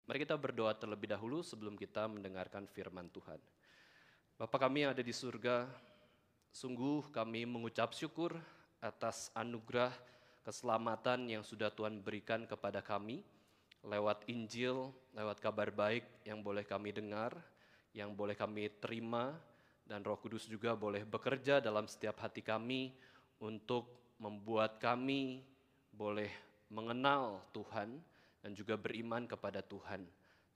Mari kita berdoa terlebih dahulu sebelum kita mendengarkan firman Tuhan. Bapa kami yang ada di surga, sungguh kami mengucap syukur atas anugerah keselamatan yang sudah Tuhan berikan kepada kami lewat Injil, lewat kabar baik yang boleh kami dengar, yang boleh kami terima, dan Roh Kudus juga boleh bekerja dalam setiap hati kami untuk membuat kami boleh mengenal Tuhan dan juga beriman kepada Tuhan.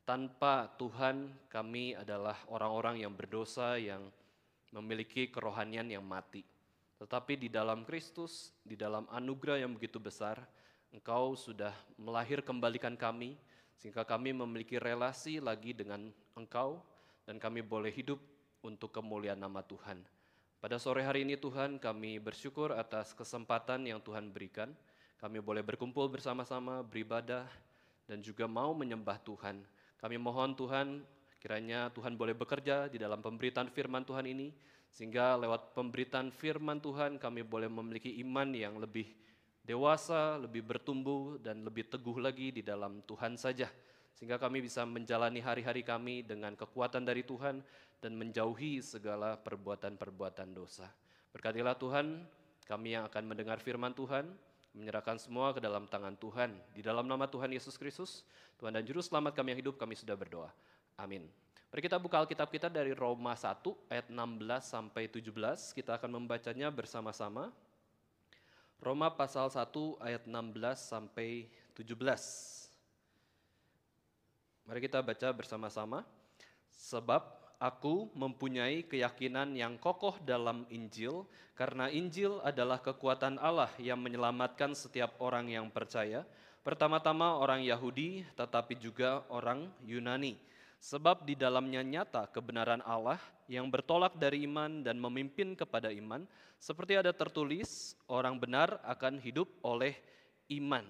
Tanpa Tuhan, kami adalah orang-orang yang berdosa, yang memiliki kerohanian yang mati. Tetapi di dalam Kristus, di dalam anugerah yang begitu besar, Engkau sudah melahir kembalikan kami, sehingga kami memiliki relasi lagi dengan Engkau, dan kami boleh hidup untuk kemuliaan nama Tuhan. Pada sore hari ini Tuhan, kami bersyukur atas kesempatan yang Tuhan berikan. Kami boleh berkumpul bersama-sama, beribadah, dan juga mau menyembah Tuhan. Kami mohon Tuhan, kiranya Tuhan boleh bekerja di dalam pemberitaan firman Tuhan ini, sehingga lewat pemberitaan firman Tuhan kami boleh memiliki iman yang lebih dewasa, lebih bertumbuh, dan lebih teguh lagi di dalam Tuhan saja. Sehingga kami bisa menjalani hari-hari kami dengan kekuatan dari Tuhan dan menjauhi segala perbuatan-perbuatan dosa. Berkatilah Tuhan, kami yang akan mendengar firman Tuhan, menyerahkan semua ke dalam tangan Tuhan. Di dalam nama Tuhan Yesus Kristus, Tuhan dan Juru Selamat kami yang hidup, kami sudah berdoa. Amin. Mari kita buka Alkitab kita dari Roma 1 ayat 16 sampai 17. Kita akan membacanya bersama-sama. Roma pasal 1 ayat 16 sampai 17. Mari kita baca bersama-sama. Sebab aku mempunyai keyakinan yang kokoh dalam Injil, karena Injil adalah kekuatan Allah yang menyelamatkan setiap orang yang percaya, pertama-tama orang Yahudi, tetapi juga orang Yunani. Sebab di dalamnya nyata kebenaran Allah yang bertolak dari iman dan memimpin kepada iman, seperti ada tertulis, orang benar akan hidup oleh iman.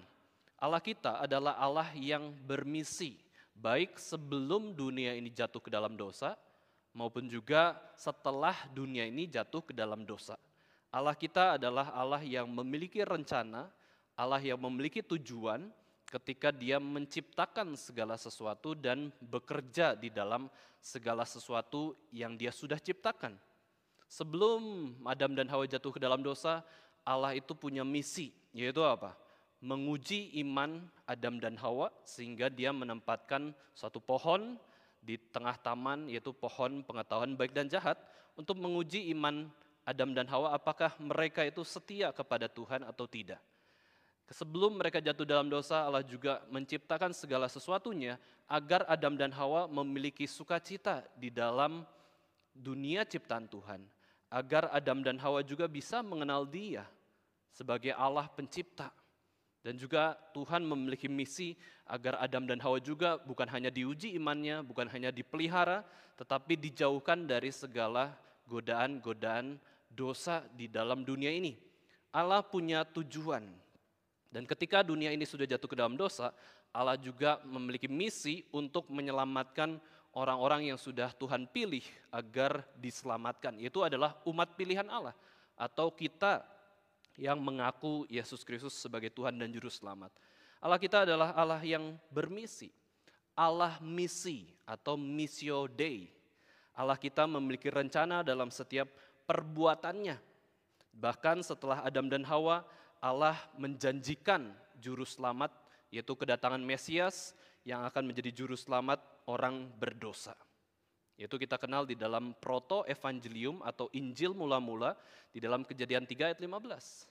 Allah kita adalah Allah yang bermisi, baik sebelum dunia ini jatuh ke dalam dosa, maupun juga setelah dunia ini jatuh ke dalam dosa. Allah kita adalah Allah yang memiliki rencana, Allah yang memiliki tujuan ketika Dia menciptakan segala sesuatu dan bekerja di dalam segala sesuatu yang Dia sudah ciptakan. Sebelum Adam dan Hawa jatuh ke dalam dosa, Allah itu punya misi, yaitu apa? Menguji iman Adam dan Hawa sehingga Dia menempatkan suatu pohon di tengah taman, yaitu pohon pengetahuan baik dan jahat, untuk menguji iman Adam dan Hawa apakah mereka itu setia kepada Tuhan atau tidak. Sebelum mereka jatuh dalam dosa, Allah juga menciptakan segala sesuatunya agar Adam dan Hawa memiliki sukacita di dalam dunia ciptaan Tuhan, agar Adam dan Hawa juga bisa mengenal Dia sebagai Allah pencipta. Dan juga Tuhan memiliki misi agar Adam dan Hawa juga bukan hanya diuji imannya, bukan hanya dipelihara, tetapi dijauhkan dari segala godaan-godaan dosa di dalam dunia ini. Allah punya tujuan. Dan ketika dunia ini sudah jatuh ke dalam dosa, Allah juga memiliki misi untuk menyelamatkan orang-orang yang sudah Tuhan pilih agar diselamatkan. Itu adalah umat pilihan Allah atau kita yang mengaku Yesus Kristus sebagai Tuhan dan Juru Selamat. Allah kita adalah Allah yang bermisi, Allah misi atau missio Dei. Allah kita memiliki rencana dalam setiap perbuatannya. Bahkan setelah Adam dan Hawa, Allah menjanjikan Juru Selamat, yaitu kedatangan Mesias yang akan menjadi Juru Selamat orang berdosa. Yaitu kita kenal di dalam proto-evangelium atau Injil mula-mula di dalam Kejadian 3 ayat 15.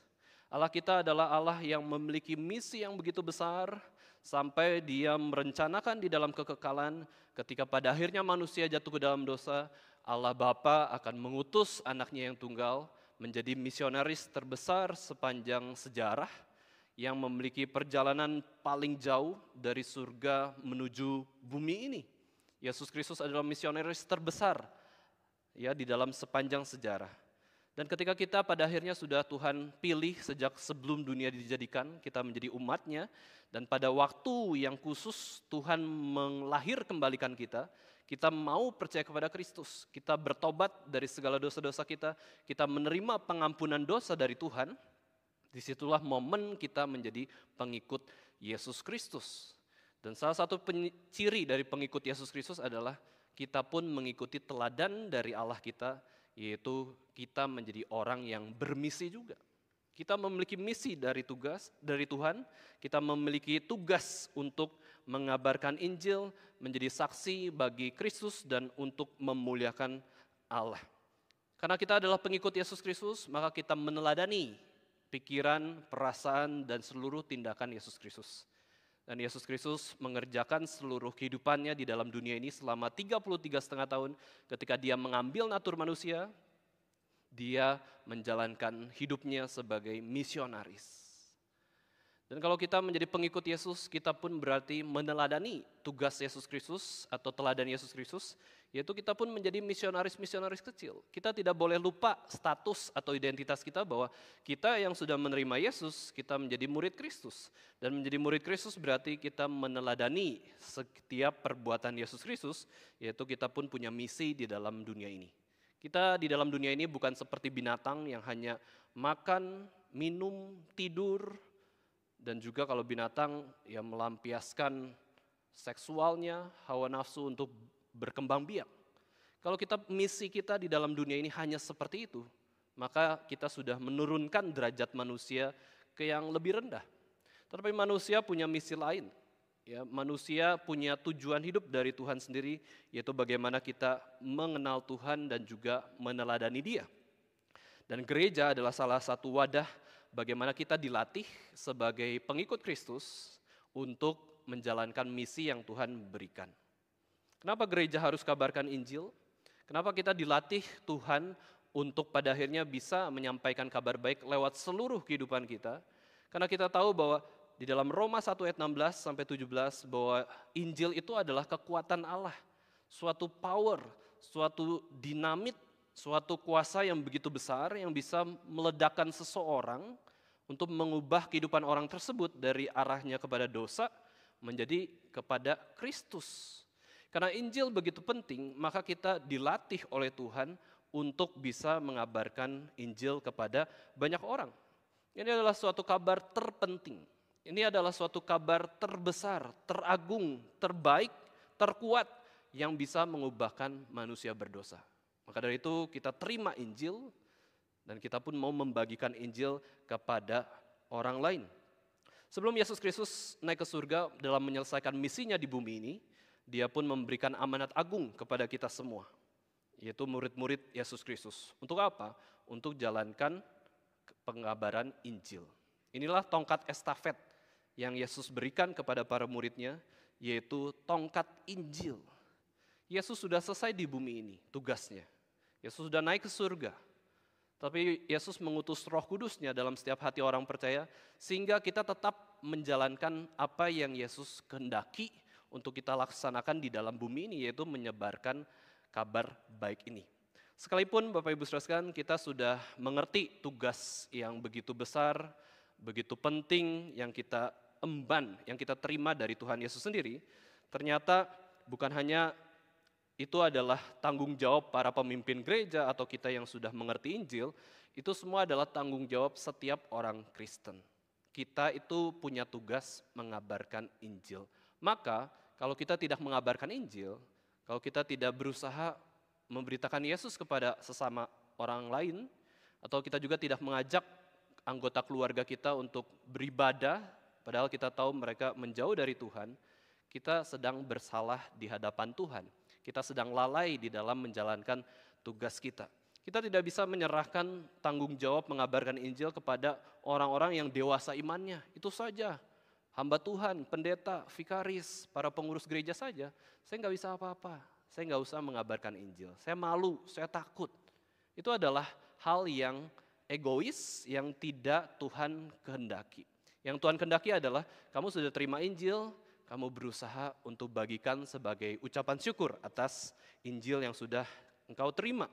Allah kita adalah Allah yang memiliki misi yang begitu besar sampai Dia merencanakan di dalam kekekalan ketika pada akhirnya manusia jatuh ke dalam dosa, Allah Bapa akan mengutus anaknya yang tunggal menjadi misionaris terbesar sepanjang sejarah yang memiliki perjalanan paling jauh dari surga menuju bumi ini. Yesus Kristus adalah misionaris terbesar ya di dalam sepanjang sejarah. Dan ketika kita pada akhirnya sudah Tuhan pilih sejak sebelum dunia dijadikan, kita menjadi umatnya, dan pada waktu yang khusus Tuhan melahir kembalikan kita mau percaya kepada Kristus, kita bertobat dari segala dosa-dosa kita menerima pengampunan dosa dari Tuhan, disitulah momen kita menjadi pengikut Yesus Kristus. Dan salah satu ciri dari pengikut Yesus Kristus adalah kita pun mengikuti teladan dari Allah kita, yaitu kita menjadi orang yang bermisi juga. Kita memiliki misi dari Tuhan, kita memiliki tugas untuk mengabarkan Injil, menjadi saksi bagi Kristus dan untuk memuliakan Allah. Karena kita adalah pengikut Yesus Kristus, maka kita meneladani pikiran, perasaan, dan seluruh tindakan Yesus Kristus. Dan Yesus Kristus mengerjakan seluruh kehidupannya di dalam dunia ini selama 33,5 tahun ketika dia mengambil natur manusia, dia menjalankan hidupnya sebagai misionaris. Dan kalau kita menjadi pengikut Yesus, kita pun berarti meneladani tugas Yesus Kristus atau teladan Yesus Kristus, yaitu kita pun menjadi misionaris-misionaris kecil. Kita tidak boleh lupa status atau identitas kita bahwa kita yang sudah menerima Yesus, kita menjadi murid Kristus. Dan menjadi murid Kristus berarti kita meneladani setiap perbuatan Yesus Kristus, yaitu kita pun punya misi di dalam dunia ini. Kita di dalam dunia ini bukan seperti binatang yang hanya makan, minum, tidur, dan juga kalau binatang yang melampiaskan seksualnya, hawa nafsu untuk berkembang biak. Kalau misi kita di dalam dunia ini hanya seperti itu, maka kita sudah menurunkan derajat manusia ke yang lebih rendah. Tetapi manusia punya misi lain. Ya, manusia punya tujuan hidup dari Tuhan sendiri, yaitu bagaimana kita mengenal Tuhan dan juga meneladani Dia. Dan gereja adalah salah satu wadah bagaimana kita dilatih sebagai pengikut Kristus untuk menjalankan misi yang Tuhan berikan. Kenapa gereja harus kabarkan Injil? Kenapa kita dilatih Tuhan untuk pada akhirnya bisa menyampaikan kabar baik lewat seluruh kehidupan kita? Karena kita tahu bahwa di dalam Roma 1 ayat 16 sampai 17 bahwa Injil itu adalah kekuatan Allah, suatu power, suatu dinamit, suatu kuasa yang begitu besar yang bisa meledakkan seseorang untuk mengubah kehidupan orang tersebut dari arahnya kepada dosa menjadi kepada Kristus. Karena Injil begitu penting, maka kita dilatih oleh Tuhan untuk bisa mengabarkan Injil kepada banyak orang. Ini adalah suatu kabar terpenting. Ini adalah suatu kabar terbesar, teragung, terbaik, terkuat yang bisa mengubahkan manusia berdosa. Maka dari itu kita terima Injil dan kita pun mau membagikan Injil kepada orang lain. Sebelum Yesus Kristus naik ke surga dalam menyelesaikan misinya di bumi ini, Dia pun memberikan amanat agung kepada kita semua, yaitu murid-murid Yesus Kristus. Untuk apa? Untuk jalankan pengabaran Injil. Inilah tongkat estafet yang Yesus berikan kepada para muridnya, yaitu tongkat Injil. Yesus sudah selesai di bumi ini tugasnya. Yesus sudah naik ke surga. Tapi Yesus mengutus Roh Kudus-Nya dalam setiap hati orang percaya, sehingga kita tetap menjalankan apa yang Yesus kehendaki untuk kita laksanakan di dalam bumi ini, yaitu menyebarkan kabar baik ini. Sekalipun Bapak Ibu Saudara sekalian, kita sudah mengerti tugas yang begitu besar, begitu penting yang kita emban, yang kita terima dari Tuhan Yesus sendiri, ternyata bukan hanya itu adalah tanggung jawab para pemimpin gereja atau kita yang sudah mengerti Injil, itu semua adalah tanggung jawab setiap orang Kristen. Kita itu punya tugas mengabarkan Injil. Maka kalau kita tidak mengabarkan Injil, kalau kita tidak berusaha memberitakan Yesus kepada sesama orang lain, atau kita juga tidak mengajak anggota keluarga kita untuk beribadah, padahal kita tahu mereka menjauh dari Tuhan, kita sedang bersalah di hadapan Tuhan. Kita sedang lalai di dalam menjalankan tugas kita. Kita tidak bisa menyerahkan tanggung jawab mengabarkan Injil kepada orang-orang yang dewasa imannya. Itu saja. Hamba Tuhan, pendeta, vikaris, para pengurus gereja saja. Saya nggak bisa apa-apa. Saya nggak usah mengabarkan Injil. Saya malu, saya takut. Itu adalah hal yang egois yang tidak Tuhan kehendaki. Yang Tuhan kehendaki adalah kamu sudah terima Injil, kamu berusaha untuk bagikan sebagai ucapan syukur atas Injil yang sudah engkau terima.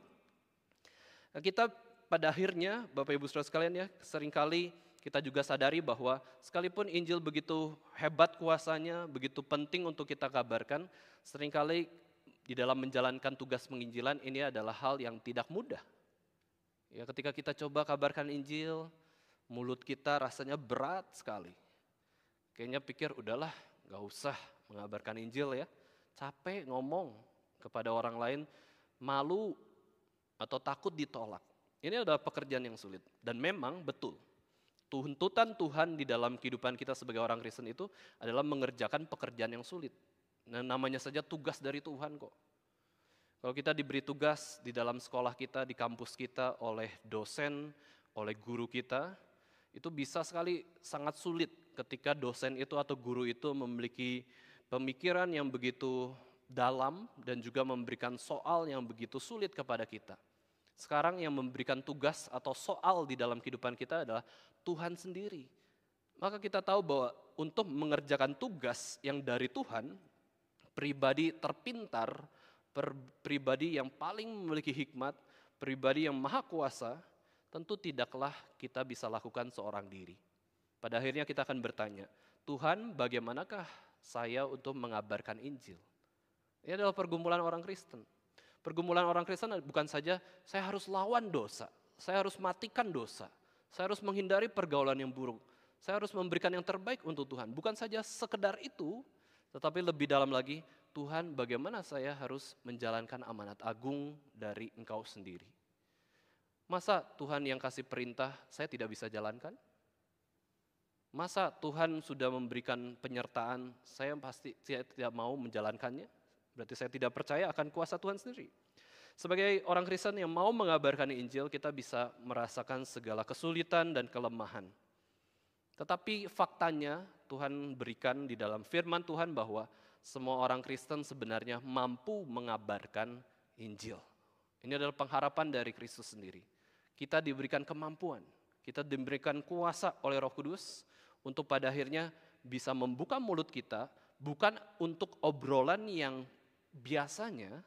Nah, kita pada akhirnya, Bapak Ibu Saudara sekalian ya, seringkali kita juga sadari bahwa sekalipun Injil begitu hebat kuasanya, begitu penting untuk kita kabarkan, seringkali di dalam menjalankan tugas penginjilan ini adalah hal yang tidak mudah. Ya, ketika kita coba kabarkan Injil, mulut kita rasanya berat sekali. Kayaknya pikir udahlah, gak usah mengabarkan Injil ya, capek ngomong kepada orang lain, malu atau takut ditolak. Ini adalah pekerjaan yang sulit. Dan memang betul, tuntutan Tuhan di dalam kehidupan kita sebagai orang Kristen itu adalah mengerjakan pekerjaan yang sulit. Nah, namanya saja tugas dari Tuhan kok. Kalau kita diberi tugas di dalam sekolah kita, di kampus kita, oleh dosen, oleh guru kita, itu bisa sekali sangat sulit ketika dosen itu atau guru itu memiliki pemikiran yang begitu dalam dan juga memberikan soal yang begitu sulit kepada kita. Sekarang yang memberikan tugas atau soal di dalam kehidupan kita adalah Tuhan sendiri. Maka kita tahu bahwa untuk mengerjakan tugas yang dari Tuhan, pribadi terpintar, pribadi yang paling memiliki hikmat, pribadi yang maha kuasa, tentu tidaklah kita bisa lakukan seorang diri. Pada akhirnya kita akan bertanya, Tuhan bagaimanakah saya untuk mengabarkan Injil? Ini adalah pergumulan orang Kristen. Pergumulan orang Kristen bukan saja saya harus lawan dosa, saya harus matikan dosa, saya harus menghindari pergaulan yang buruk, saya harus memberikan yang terbaik untuk Tuhan. Bukan saja sekedar itu, tetapi lebih dalam lagi, Tuhan bagaimana saya harus menjalankan amanat agung dari Engkau sendiri. Masa Tuhan yang kasih perintah saya tidak bisa jalankan? Masa Tuhan sudah memberikan penyertaan, saya pasti tidak mau menjalankannya? Berarti saya tidak percaya akan kuasa Tuhan sendiri. Sebagai orang Kristen yang mau mengabarkan Injil, kita bisa merasakan segala kesulitan dan kelemahan. Tetapi faktanya Tuhan berikan di dalam firman Tuhan bahwa semua orang Kristen sebenarnya mampu mengabarkan Injil. Ini adalah pengharapan dari Kristus sendiri. Kita diberikan kemampuan, kita diberikan kuasa oleh Roh Kudus untuk pada akhirnya bisa membuka mulut kita bukan untuk obrolan yang biasanya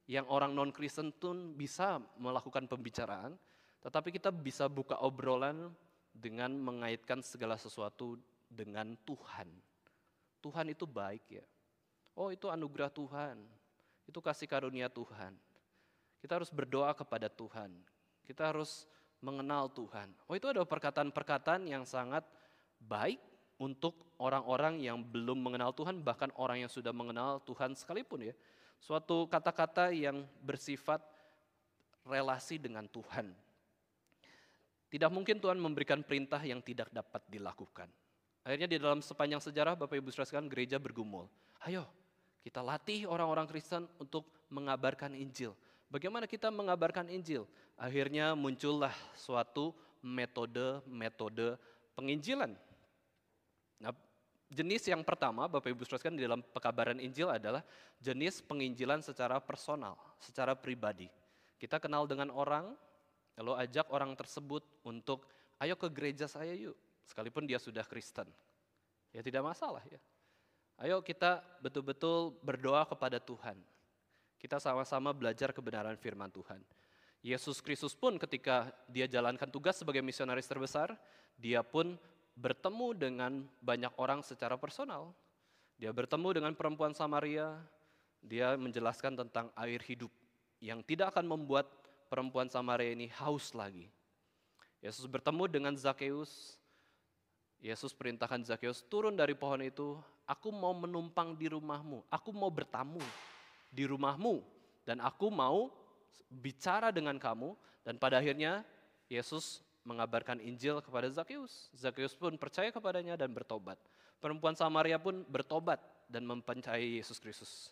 yang orang non-Kristen pun bisa melakukan pembicaraan, tetapi kita bisa buka obrolan dengan mengaitkan segala sesuatu dengan Tuhan. Tuhan itu baik ya. Oh itu anugerah Tuhan, itu kasih karunia Tuhan. Kita harus berdoa kepada Tuhan, kita harus mengenal Tuhan. Oh itu adalah perkataan-perkataan yang sangat baik untuk orang-orang yang belum mengenal Tuhan, bahkan orang yang sudah mengenal Tuhan sekalipun ya. Suatu kata-kata yang bersifat relasi dengan Tuhan. Tidak mungkin Tuhan memberikan perintah yang tidak dapat dilakukan. Akhirnya di dalam sepanjang sejarah Bapak Ibu saudara sekalian gereja bergumul. Ayo kita latih orang-orang Kristen untuk mengabarkan Injil. Bagaimana kita mengabarkan Injil? Akhirnya muncullah suatu metode penginjilan. Nah, jenis yang pertama Bapak Ibu saudara sekalian di dalam pekabaran Injil adalah jenis penginjilan secara personal, secara pribadi. Kita kenal dengan orang, lalu ajak orang tersebut untuk ayo ke gereja saya yuk, sekalipun dia sudah Kristen. Ya tidak masalah ya. Ayo kita betul-betul berdoa kepada Tuhan. Kita sama-sama belajar kebenaran firman Tuhan. Yesus Kristus pun ketika dia jalankan tugas sebagai misionaris terbesar, dia pun bertemu dengan banyak orang secara personal. Dia bertemu dengan perempuan Samaria, dia menjelaskan tentang air hidup yang tidak akan membuat perempuan Samaria ini haus lagi. Yesus bertemu dengan Zakeus, Yesus perintahkan Zakeus turun dari pohon itu, aku mau menumpang di rumahmu, aku mau bertamu di rumahmu, dan aku mau bicara dengan kamu, dan pada akhirnya Yesus mengabarkan Injil kepada Zakeus. Zakeus pun percaya kepadanya dan bertobat. Perempuan Samaria pun bertobat dan mempercayai Yesus Kristus.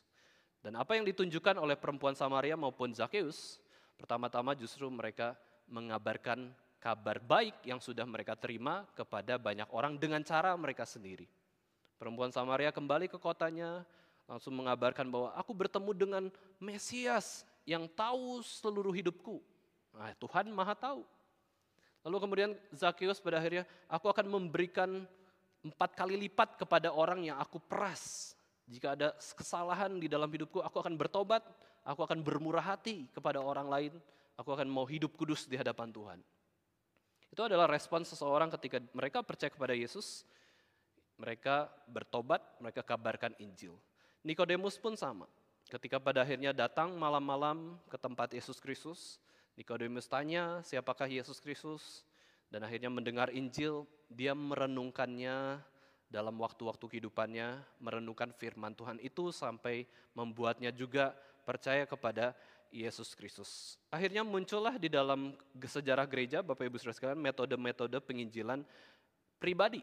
Dan apa yang ditunjukkan oleh perempuan Samaria maupun Zakeus, pertama-tama justru mereka mengabarkan kabar baik yang sudah mereka terima kepada banyak orang dengan cara mereka sendiri. Perempuan Samaria kembali ke kotanya, langsung mengabarkan bahwa aku bertemu dengan Mesias yang tahu seluruh hidupku. Nah, Tuhan Maha tahu. Lalu kemudian Zakeus pada akhirnya, aku akan memberikan 4 kali lipat kepada orang yang aku peras. Jika ada kesalahan di dalam hidupku, aku akan bertobat, aku akan bermurah hati kepada orang lain, aku akan mau hidup kudus di hadapan Tuhan. Itu adalah respon seseorang ketika mereka percaya kepada Yesus, mereka bertobat, mereka kabarkan Injil. Nikodemus pun sama. Ketika pada akhirnya datang malam-malam ke tempat Yesus Kristus, Nikodemus tanya siapakah Yesus Kristus, dan akhirnya mendengar Injil, dia merenungkannya dalam waktu-waktu kehidupannya merenungkan firman Tuhan itu sampai membuatnya juga percaya kepada Yesus Kristus. Akhirnya muncullah di dalam sejarah gereja, Bapak Ibu Saudara sekalian, metode-metode penginjilan pribadi.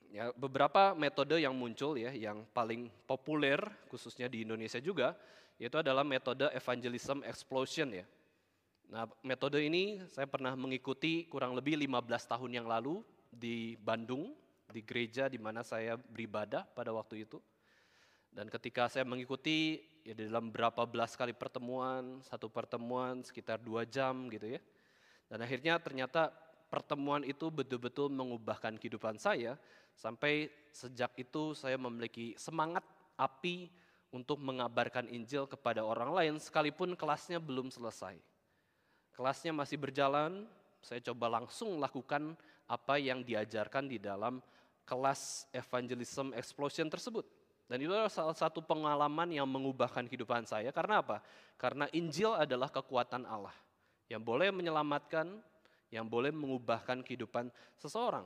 Ya, beberapa metode yang muncul ya, yang paling populer khususnya di Indonesia juga, yaitu adalah metode evangelism explosion ya. Nah, metode ini saya pernah mengikuti kurang lebih 15 tahun yang lalu di Bandung, di gereja di mana saya beribadah pada waktu itu. Dan ketika saya mengikuti ya di dalam berapa belas kali pertemuan, satu pertemuan sekitar 2 jam gitu ya. Dan akhirnya ternyata pertemuan itu betul-betul mengubahkan kehidupan saya, sampai sejak itu saya memiliki semangat api untuk mengabarkan Injil kepada orang lain sekalipun kelasnya belum selesai. Kelasnya masih berjalan, saya coba langsung lakukan apa yang diajarkan di dalam kelas evangelism explosion tersebut. Dan itu adalah salah satu pengalaman yang mengubahkan kehidupan saya. Karena apa? Karena Injil adalah kekuatan Allah yang boleh menyelamatkan, yang boleh mengubahkan kehidupan seseorang.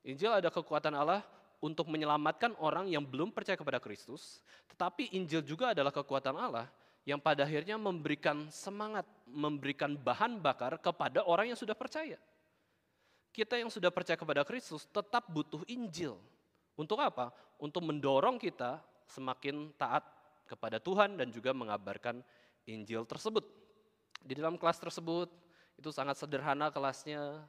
Injil ada kekuatan Allah untuk menyelamatkan orang yang belum percaya kepada Kristus, tetapi Injil juga adalah kekuatan Allah yang pada akhirnya memberikan semangat, memberikan bahan bakar kepada orang yang sudah percaya. Kita yang sudah percaya kepada Kristus tetap butuh Injil. Untuk apa? Untuk mendorong kita semakin taat kepada Tuhan dan juga mengabarkan Injil tersebut. Di dalam kelas tersebut, itu sangat sederhana kelasnya.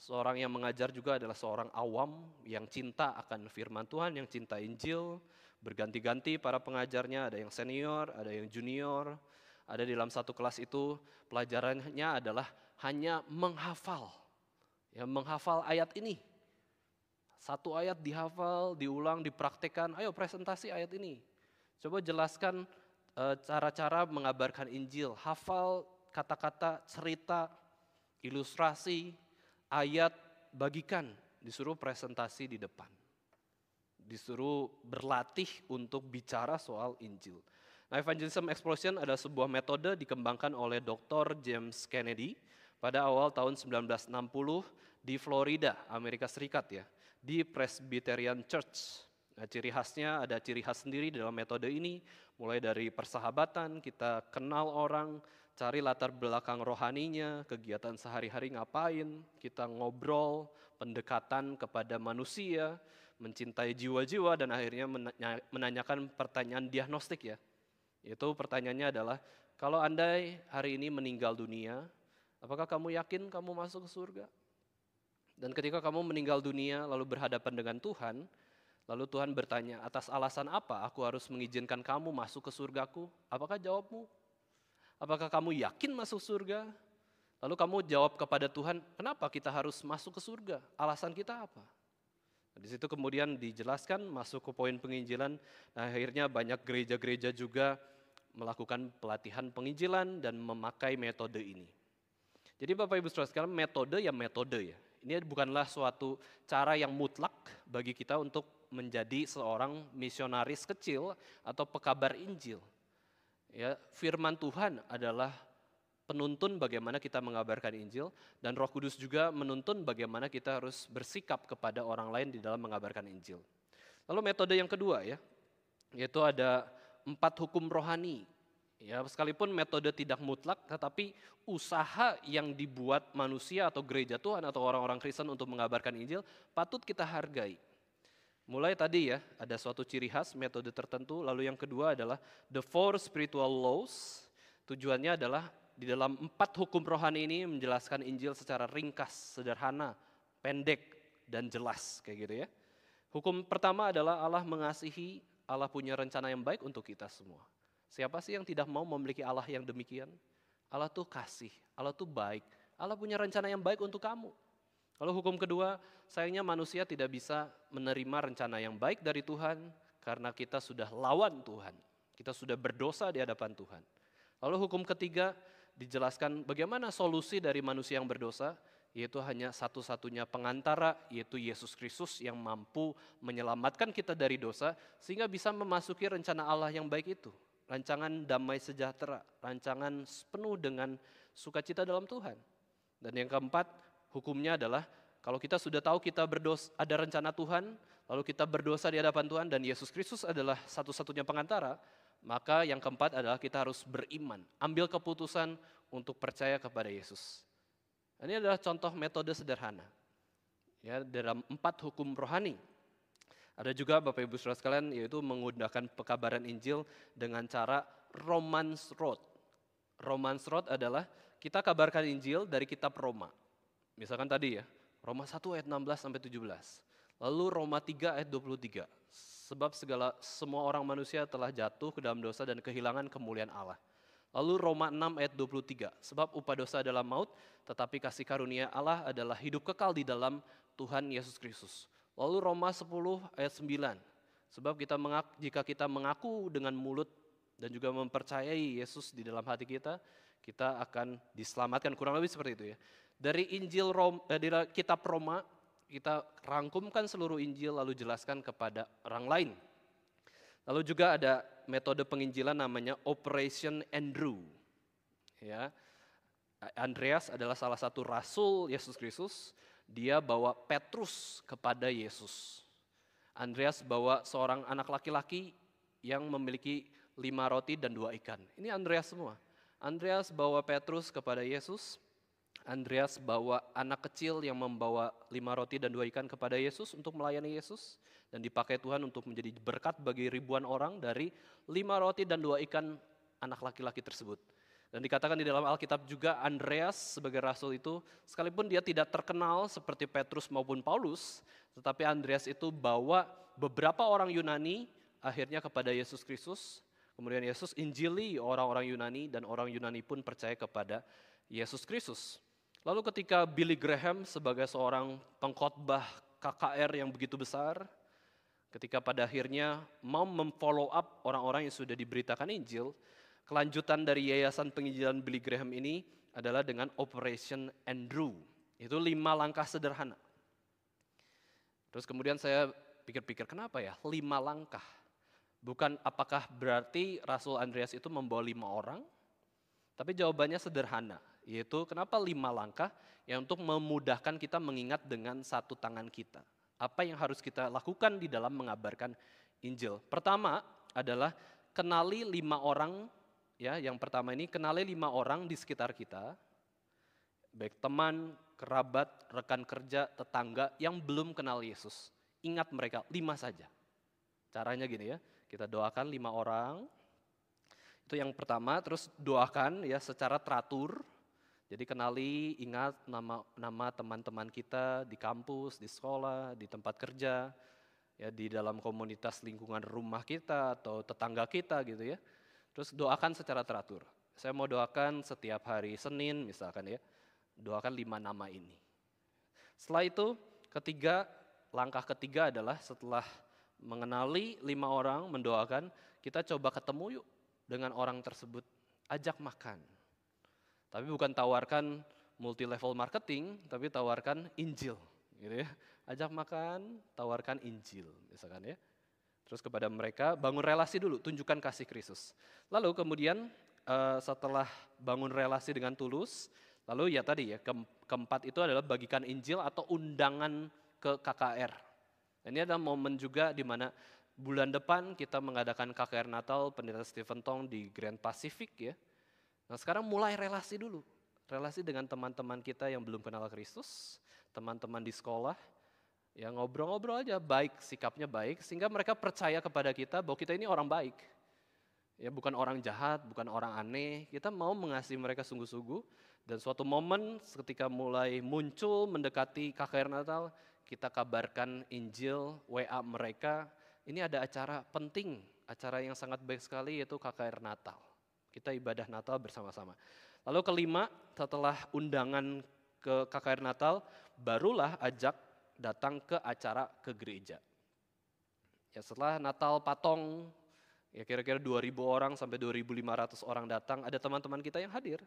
Seorang yang mengajar juga adalah seorang awam yang cinta akan firman Tuhan, yang cinta Injil. Berganti-ganti para pengajarnya, ada yang senior, ada yang junior. Ada di dalam satu kelas itu pelajarannya adalah hanya menghafal. Ya, menghafal ayat ini. Satu ayat dihafal, diulang, dipraktekkan. Ayo presentasi ayat ini. Coba jelaskan cara-cara mengabarkan Injil. Hafal kata-kata, cerita, ilustrasi, ayat, bagikan. Disuruh presentasi di depan. Disuruh berlatih untuk bicara soal Injil. Nah, evangelism explosion adalah sebuah metode dikembangkan oleh Dr. James Kennedy pada awal tahun 1960 di Florida, Amerika Serikat ya, di Presbyterian Church. Nah, ciri khasnya ada ciri khas sendiri dalam metode ini, mulai dari persahabatan, kita kenal orang, cari latar belakang rohaninya, kegiatan sehari-hari ngapain, kita ngobrol, pendekatan kepada manusia, mencintai jiwa-jiwa, dan akhirnya menanyakan pertanyaan diagnostik ya. Itu pertanyaannya adalah, kalau andai hari ini meninggal dunia, apakah kamu yakin kamu masuk ke surga? Dan ketika kamu meninggal dunia lalu berhadapan dengan Tuhan, lalu Tuhan bertanya, atas alasan apa aku harus mengizinkan kamu masuk ke surgaku? Apakah jawabmu? Apakah kamu yakin masuk surga? Lalu kamu jawab kepada Tuhan, kenapa kita harus masuk ke surga? Alasan kita apa? Di situ kemudian dijelaskan, masuk ke poin penginjilan. Nah, akhirnya banyak gereja-gereja juga melakukan pelatihan penginjilan dan memakai metode ini. Jadi Bapak Ibu Saudara sekalian, metode ya metode ya. Ini bukanlah suatu cara yang mutlak bagi kita untuk menjadi seorang misionaris kecil atau pekabar Injil. Ya, firman Tuhan adalah penuntun bagaimana kita mengabarkan Injil, dan Roh Kudus juga menuntun bagaimana kita harus bersikap kepada orang lain di dalam mengabarkan Injil. Lalu metode yang kedua ya, yaitu ada 4 hukum rohani. Ya, sekalipun metode tidak mutlak, tetapi usaha yang dibuat manusia atau gereja Tuhan atau orang-orang Kristen untuk mengabarkan Injil patut kita hargai. Mulai tadi ya, ada suatu ciri khas metode tertentu, lalu yang kedua adalah the 4 spiritual laws. Tujuannya adalah di dalam 4 hukum rohani ini menjelaskan Injil secara ringkas, sederhana, pendek, dan jelas kayak gitu ya. Hukum pertama adalah Allah mengasihi, Allah punya rencana yang baik untuk kita semua. Siapa sih yang tidak mau memiliki Allah yang demikian? Allah tuh kasih, Allah tuh baik, Allah punya rencana yang baik untuk kamu. Lalu hukum kedua, sayangnya manusia tidak bisa menerima rencana yang baik dari Tuhan karena kita sudah lawan Tuhan. Kita sudah berdosa di hadapan Tuhan. Lalu hukum ketiga, dijelaskan bagaimana solusi dari manusia yang berdosa, yaitu hanya satu-satunya pengantara, yaitu Yesus Kristus yang mampu menyelamatkan kita dari dosa, sehingga bisa memasuki rencana Allah yang baik itu. Rancangan damai sejahtera, rancangan penuh dengan sukacita dalam Tuhan. Dan yang keempat, hukumnya adalah kalau kita sudah tahu kita berdosa, ada rencana Tuhan, lalu kita berdosa di hadapan Tuhan dan Yesus Kristus adalah satu-satunya pengantara, maka yang keempat adalah kita harus beriman, ambil keputusan untuk percaya kepada Yesus. Ini adalah contoh metode sederhana ya dalam 4 hukum rohani. Ada juga Bapak Ibu Saudara sekalian, yaitu menggunakan pekabaran Injil dengan cara Romans Road. Romans Road adalah kita kabarkan Injil dari kitab Roma. Misalkan tadi ya, Roma 1 ayat 16 sampai 17. Lalu Roma 3 ayat 23. Sebab semua orang manusia telah jatuh ke dalam dosa dan kehilangan kemuliaan Allah. Lalu Roma 6 ayat 23. Sebab upah dosa adalah maut, tetapi kasih karunia Allah adalah hidup kekal di dalam Tuhan Yesus Kristus. Lalu Roma 10 ayat 9. Sebab jika kita mengaku dengan mulut dan juga mempercayai Yesus di dalam hati kita, kita akan diselamatkan. Kurang lebih seperti itu ya. Dari dari kitab Roma, kita rangkumkan seluruh Injil lalu jelaskan kepada orang lain. Lalu juga ada metode penginjilan namanya Operation Andrew. Ya. Andreas adalah salah satu rasul Yesus Kristus. Dia bawa Petrus kepada Yesus. Andreas bawa seorang anak laki-laki yang memiliki 5 roti dan 2 ikan. Ini Andreas semua. Andreas bawa Petrus kepada Yesus. Andreas bawa anak kecil yang membawa 5 roti dan 2 ikan kepada Yesus untuk melayani Yesus. Dan dipakai Tuhan untuk menjadi berkat bagi ribuan orang dari 5 roti dan 2 ikan anak laki-laki tersebut. Dan dikatakan di dalam Alkitab juga Andreas sebagai rasul itu, sekalipun dia tidak terkenal seperti Petrus maupun Paulus, tetapi Andreas itu bawa beberapa orang Yunani akhirnya kepada Yesus Kristus. Kemudian Yesus injili orang-orang Yunani dan orang Yunani pun percaya kepada Yesus Kristus. Lalu ketika Billy Graham sebagai seorang pengkhotbah KKR yang begitu besar, ketika pada akhirnya mau memfollow up orang-orang yang sudah diberitakan Injil, kelanjutan dari yayasan penginjilan Billy Graham ini adalah dengan Operation Andrew. Itu 5 langkah sederhana. Terus kemudian saya pikir-pikir kenapa ya 5 langkah? Bukan apakah berarti Rasul Andreas itu membawa 5 orang? Tapi jawabannya sederhana, yaitu kenapa 5 langkah? Ya untuk memudahkan kita mengingat dengan satu tangan kita. Apa yang harus kita lakukan di dalam mengabarkan Injil? Pertama adalah kenali 5 orang. Ya, yang pertama ini kenali 5 orang di sekitar kita, baik teman, kerabat, rekan kerja, tetangga yang belum kenal Yesus. Ingat mereka, 5 saja. Caranya gini ya, kita doakan 5 orang, itu yang pertama, terus doakan ya secara teratur. Jadi kenali, ingat nama teman-teman kita di kampus, di sekolah, di tempat kerja, ya di dalam komunitas lingkungan rumah kita atau tetangga kita gitu ya. Terus doakan secara teratur. Saya mau doakan setiap hari Senin misalkan ya, doakan 5 nama ini. Setelah itu langkah ketiga adalah setelah mengenali 5 orang, mendoakan, kita coba ketemu yuk dengan orang tersebut, ajak makan. Tapi bukan tawarkan multi level marketing, tapi tawarkan Injil gitu ya. Ajak makan, tawarkan Injil misalkan ya. Terus kepada mereka bangun relasi dulu, tunjukkan kasih Kristus. Lalu kemudian setelah bangun relasi dengan tulus, lalu ya tadi ya keempat itu adalah bagikan Injil atau undangan ke KKR. Ini adalah momen juga di mana bulan depan kita mengadakan KKR Natal Pendeta Stephen Tong di Grand Pacific ya. Nah sekarang mulai relasi dulu, relasi dengan teman-teman kita yang belum kenal Kristus, teman-teman di sekolah. Ya ngobrol-ngobrol aja, baik, sikapnya baik, sehingga mereka percaya kepada kita bahwa kita ini orang baik. Ya bukan orang jahat, bukan orang aneh, kita mau mengasihi mereka sungguh-sungguh. Dan suatu momen ketika mulai muncul mendekati KKR Natal, kita kabarkan Injil, WA mereka, ini ada acara penting, acara yang sangat baik sekali yaitu KKR Natal. Kita ibadah Natal bersama-sama. Lalu kelima, setelah undangan ke KKR Natal, barulah ajak datang ke acara ke gereja. Ya setelah Natal Patong, ya kira-kira 2.000 orang sampai 2.500 orang datang, ada teman-teman kita yang hadir.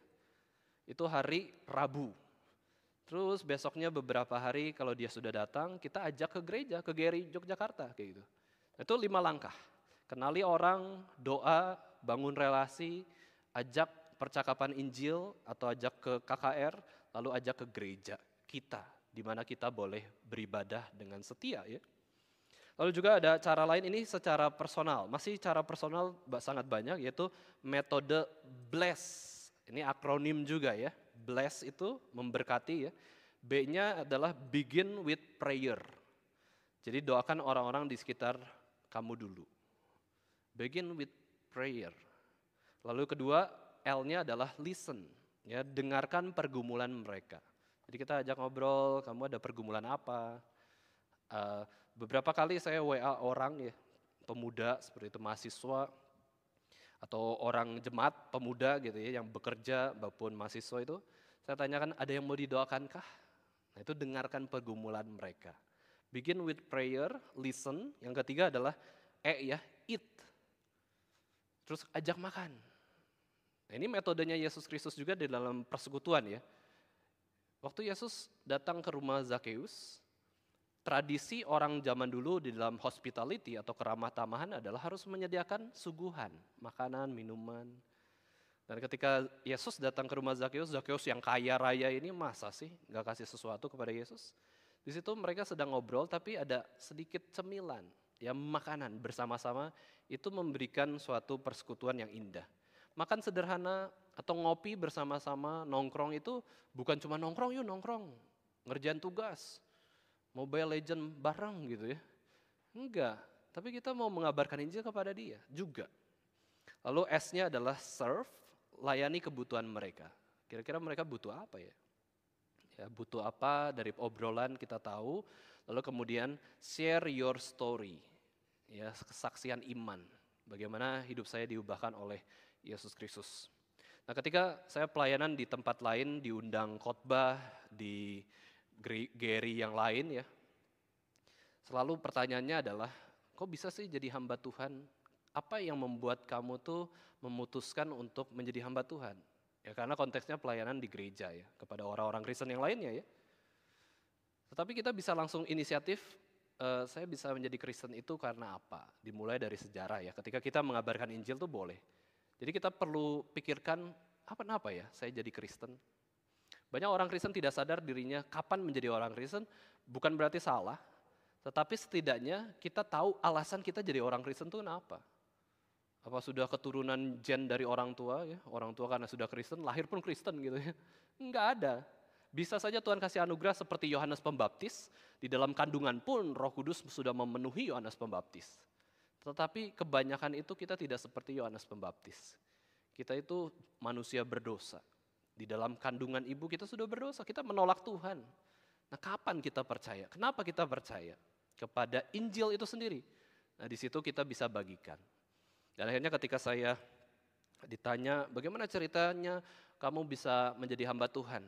Itu hari Rabu. Terus besoknya beberapa hari kalau dia sudah datang, kita ajak ke gereja, ke GRI Yogyakarta kayak gitu. Itu 5 langkah. Kenali orang, doa, bangun relasi, ajak percakapan Injil atau ajak ke KKR, lalu ajak ke gereja kita, di mana kita boleh beribadah dengan setia ya. Lalu juga ada cara lain, ini secara personal, masih cara personal sangat banyak, yaitu metode bless. Ini akronim juga ya, bless itu memberkati ya. B-nya adalah begin with prayer. Jadi doakan orang-orang di sekitar kamu dulu. Begin with prayer. Lalu kedua, L-nya adalah listen. Ya, dengarkan pergumulan mereka. Jadi kita ajak ngobrol, kamu ada pergumulan apa? Beberapa kali saya WA orang ya, pemuda seperti itu, mahasiswa atau orang jemaat pemuda gitu ya, yang bekerja maupun mahasiswa itu, saya tanyakan ada yang mau didoakankah? Nah itu dengarkan pergumulan mereka. Begin with prayer, listen. Yang ketiga adalah ya, eat. Terus ajak makan. Nah, ini metodenya Yesus Kristus juga di dalam persekutuan ya. Waktu Yesus datang ke rumah Zakheus, tradisi orang zaman dulu di dalam hospitality atau keramah tamahan adalah harus menyediakan suguhan, makanan, minuman. Dan ketika Yesus datang ke rumah Zakheus, Zakheus yang kaya raya ini masa sih nggak kasih sesuatu kepada Yesus? Di situ mereka sedang ngobrol tapi ada sedikit cemilan, ya makanan bersama-sama itu memberikan suatu persekutuan yang indah. Makan sederhana atau ngopi bersama-sama, nongkrong itu bukan cuma nongkrong, yuk nongkrong, ngerjain tugas, Mobile Legend bareng gitu ya. Enggak, tapi kita mau mengabarkan Injil kepada dia juga. Lalu S-nya adalah serve, layani kebutuhan mereka. Kira-kira mereka butuh apa ya? Ya, butuh apa dari obrolan kita tahu, lalu kemudian share your story. Ya, kesaksian iman. Bagaimana hidup saya diubahkan oleh Yesus Kristus. Nah, ketika saya pelayanan di tempat lain, diundang khotbah di Gary yang lain ya, selalu pertanyaannya adalah, kok bisa sih jadi hamba Tuhan? Apa yang membuat kamu tuh memutuskan untuk menjadi hamba Tuhan? Ya karena konteksnya pelayanan di gereja ya, kepada orang-orang Kristen yang lainnya ya. Tetapi kita bisa langsung inisiatif, saya bisa menjadi Kristen itu karena apa? Dimulai dari sejarah ya, ketika kita mengabarkan Injil tuh boleh. Jadi kita perlu pikirkan, apa ya saya jadi Kristen? Banyak orang Kristen tidak sadar dirinya kapan menjadi orang Kristen, bukan berarti salah, tetapi setidaknya kita tahu alasan kita jadi orang Kristen itu kenapa. Apa sudah keturunan gen dari orang tua ya, orang tua karena sudah Kristen, lahir pun Kristen gitu ya. Enggak ada. Bisa saja Tuhan kasih anugerah seperti Yohanes Pembaptis, di dalam kandungan pun Roh Kudus sudah memenuhi Yohanes Pembaptis. Tetapi kebanyakan itu kita tidak seperti Yohanes Pembaptis. Kita itu manusia berdosa. Di dalam kandungan ibu kita sudah berdosa, kita menolak Tuhan. Nah kapan kita percaya? Kenapa kita percaya? Kepada Injil itu sendiri. Nah di situ kita bisa bagikan. Dan akhirnya ketika saya ditanya bagaimana ceritanya kamu bisa menjadi hamba Tuhan.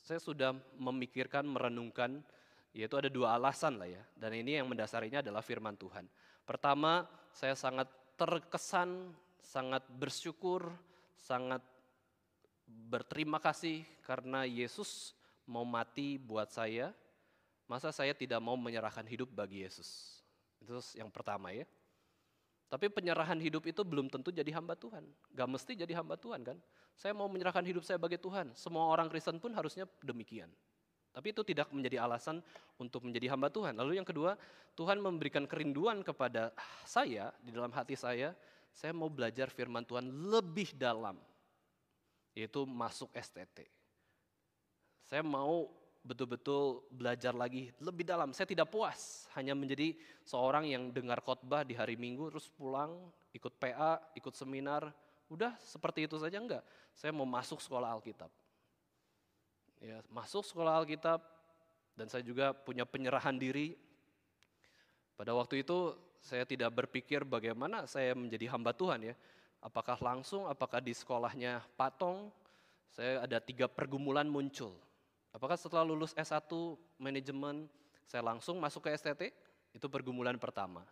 Saya sudah memikirkan, merenungkan, yaitu ada dua alasan lah ya. Dan ini yang mendasarinya adalah firman Tuhan. Pertama, saya sangat terkesan, sangat bersyukur, sangat berterima kasih karena Yesus mau mati buat saya. Masa saya tidak mau menyerahkan hidup bagi Yesus? Itu yang pertama ya. Tapi penyerahan hidup itu belum tentu jadi hamba Tuhan. Gak mesti jadi hamba Tuhan kan. Saya mau menyerahkan hidup saya bagi Tuhan. Semua orang Kristen pun harusnya demikian. Tapi itu tidak menjadi alasan untuk menjadi hamba Tuhan. Lalu yang kedua, Tuhan memberikan kerinduan kepada saya, di dalam hati saya mau belajar firman Tuhan lebih dalam. Yaitu masuk STT. Saya mau betul-betul belajar lagi lebih dalam. Saya tidak puas hanya menjadi seorang yang dengar khotbah di hari Minggu terus pulang, ikut PA, ikut seminar, udah seperti itu saja enggak. Saya mau masuk sekolah Alkitab. Ya, masuk sekolah Alkitab dan saya juga punya penyerahan diri. Pada waktu itu saya tidak berpikir bagaimana saya menjadi hamba Tuhan ya. Apakah langsung, apakah di sekolahnya Pak Tong, saya ada 3 pergumulan muncul. Apakah setelah lulus S1 manajemen, saya langsung masuk ke STT? Itu pergumulan pertama.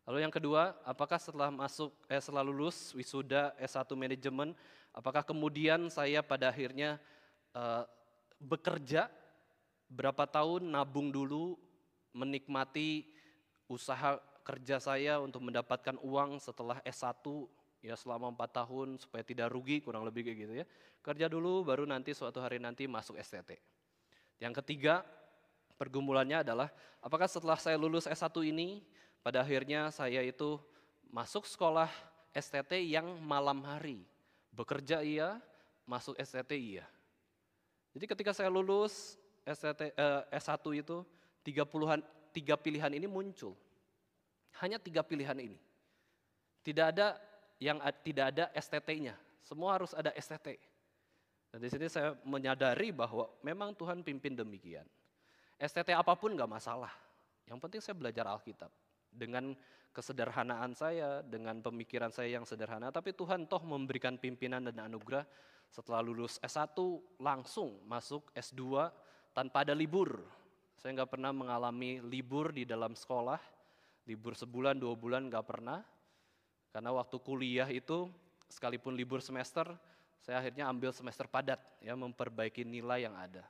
Lalu yang kedua, apakah setelah lulus wisuda S1 manajemen, apakah kemudian saya pada akhirnya bekerja berapa tahun, nabung dulu, menikmati usaha kerja saya untuk mendapatkan uang setelah S1, ya selama 4 tahun supaya tidak rugi, kurang lebih kayak gitu ya. Kerja dulu baru nanti suatu hari nanti masuk STT. Yang ketiga pergumulannya adalah apakah setelah saya lulus S1 ini pada akhirnya saya itu masuk sekolah STT yang malam hari. Bekerja iya, masuk STT iya. Jadi ketika saya lulus S1 itu 3 pilihan ini muncul. Hanya 3 pilihan ini. Tidak ada tidak ada STT-nya. Semua harus ada STT. Dan di sini saya menyadari bahwa memang Tuhan pimpin demikian. STT apapun nggak masalah. Yang penting saya belajar Alkitab. Dengan kesederhanaan saya, dengan pemikiran saya yang sederhana, tapi Tuhan toh memberikan pimpinan dan anugerah. Setelah lulus S1 langsung masuk S2 tanpa ada libur. Saya nggak pernah mengalami libur di dalam sekolah, libur sebulan, 2 bulan nggak pernah. Karena waktu kuliah itu, sekalipun libur semester, saya akhirnya ambil semester padat, ya, memperbaiki nilai yang ada.